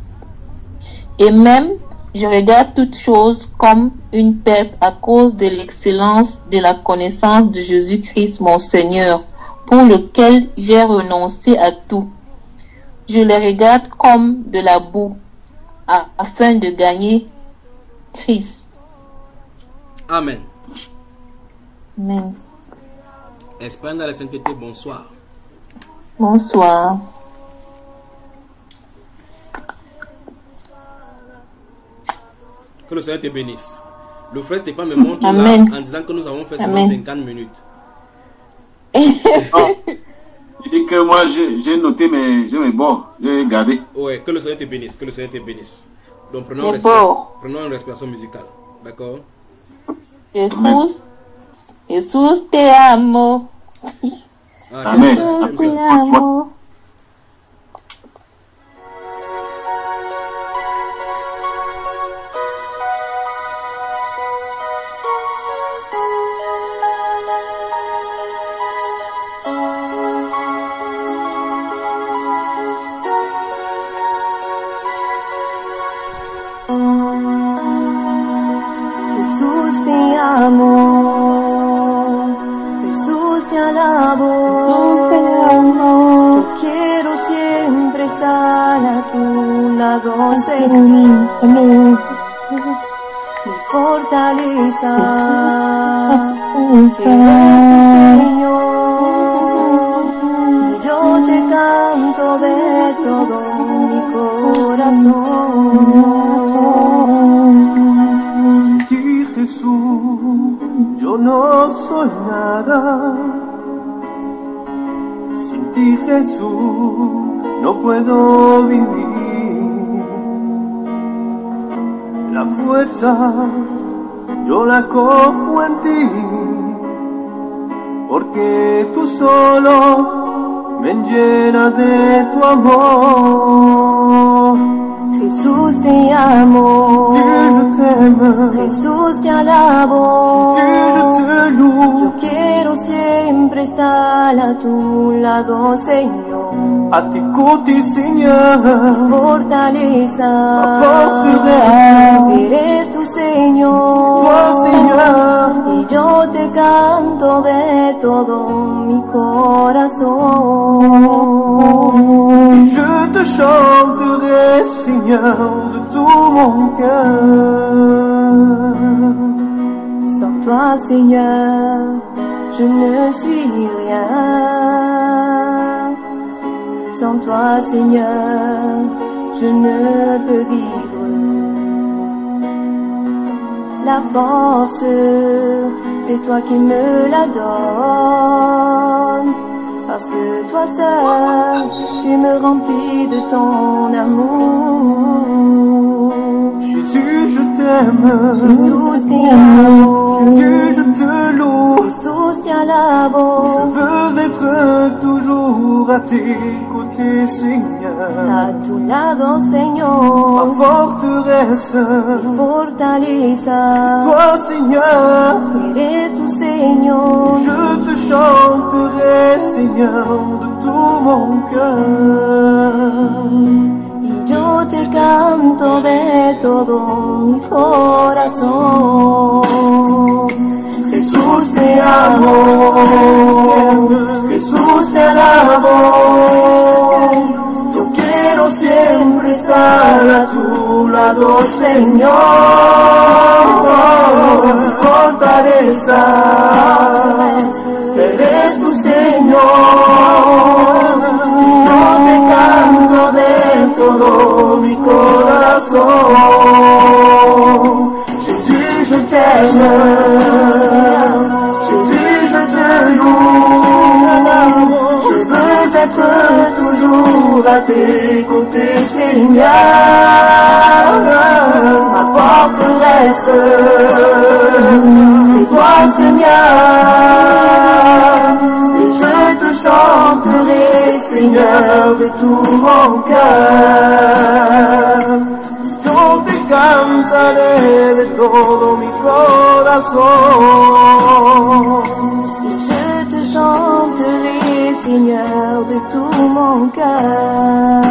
Et même, je regarde toutes choses comme une perte à cause de l'excellence de la connaissance de Jésus-Christ mon Seigneur, pour lequel j'ai renoncé à tout. Je les regarde comme de la boue, afin de gagner Christ. Amen. Amen. Espérant dans la sainteté, bonsoir. Bonsoir. Que le Seigneur te bénisse. Le frère Stéphane me montre Amen. là en disant que nous avons fait seulement Amen. 50 minutes. Non. Il dit que moi j'ai noté mes bords, j'ai gardé. Ouais, que le Seigneur te bénisse, que le Seigneur te bénisse. Donc prenons, prenons une respiration musicale. D'accord? Jesús te amo. Ah, Amen. Jesús te amo. Jesús te amo, Jesús te alabo, yo quiero siempre estar a tu lado, Señor, mi fortaleza, eres tu Señor, y yo te canto de todo mi corazón. Jesús, yo no soy nada. Sin ti, Jesús, no puedo vivir. La fuerza, yo la cojo en ti, porque tú solo me llenas de tu amor. Jesús te amo, Si je t'aime, Jesús te alabo, si je te loue, yo quiero siempre estar a tu lado, Señor, à tes côtés, Seigneur, fortaleza, forteresse, eres tu Señor, toi, Seigneur, y yo te canto de todo mi corazón. et je te chanterai, Seigneur, de tout mon cœur. Sans toi, Seigneur, je ne suis rien. Sans toi, Seigneur, je ne peux vivre. La force, c'est toi qui me la donnes. Parce que toi seul, tu me remplis de ton amour. Jésus, je t'aime, Jesús te amo, Jésus, je te loue, Jesús te alabo, je veux être toujours à tes côtés, Seigneur, a tu lado, ma Señor, forteresse, mi fortaleza, toi, Seigneur, eres tu Señor, je te chanterai, Seigneur, de tout mon cœur. y yo te canto de todo mi corazón. Jesús te amo, Jesús te alabo, yo quiero siempre estar a tu lado, Señor, fortaleza, eres tu Señor, yo te canto de todo mi corazón. Jésus, je t'aime, Jésus, je te loue, je veux être toujours à tes côtés, Seigneur, ma forteresse, c'est toi, Seigneur, et je te chanterai, Seigneur, de tout mon cœur. Yo te cantaré de todo mi corazón. Et je te chanterai, Seigneur, de tout mon cœur.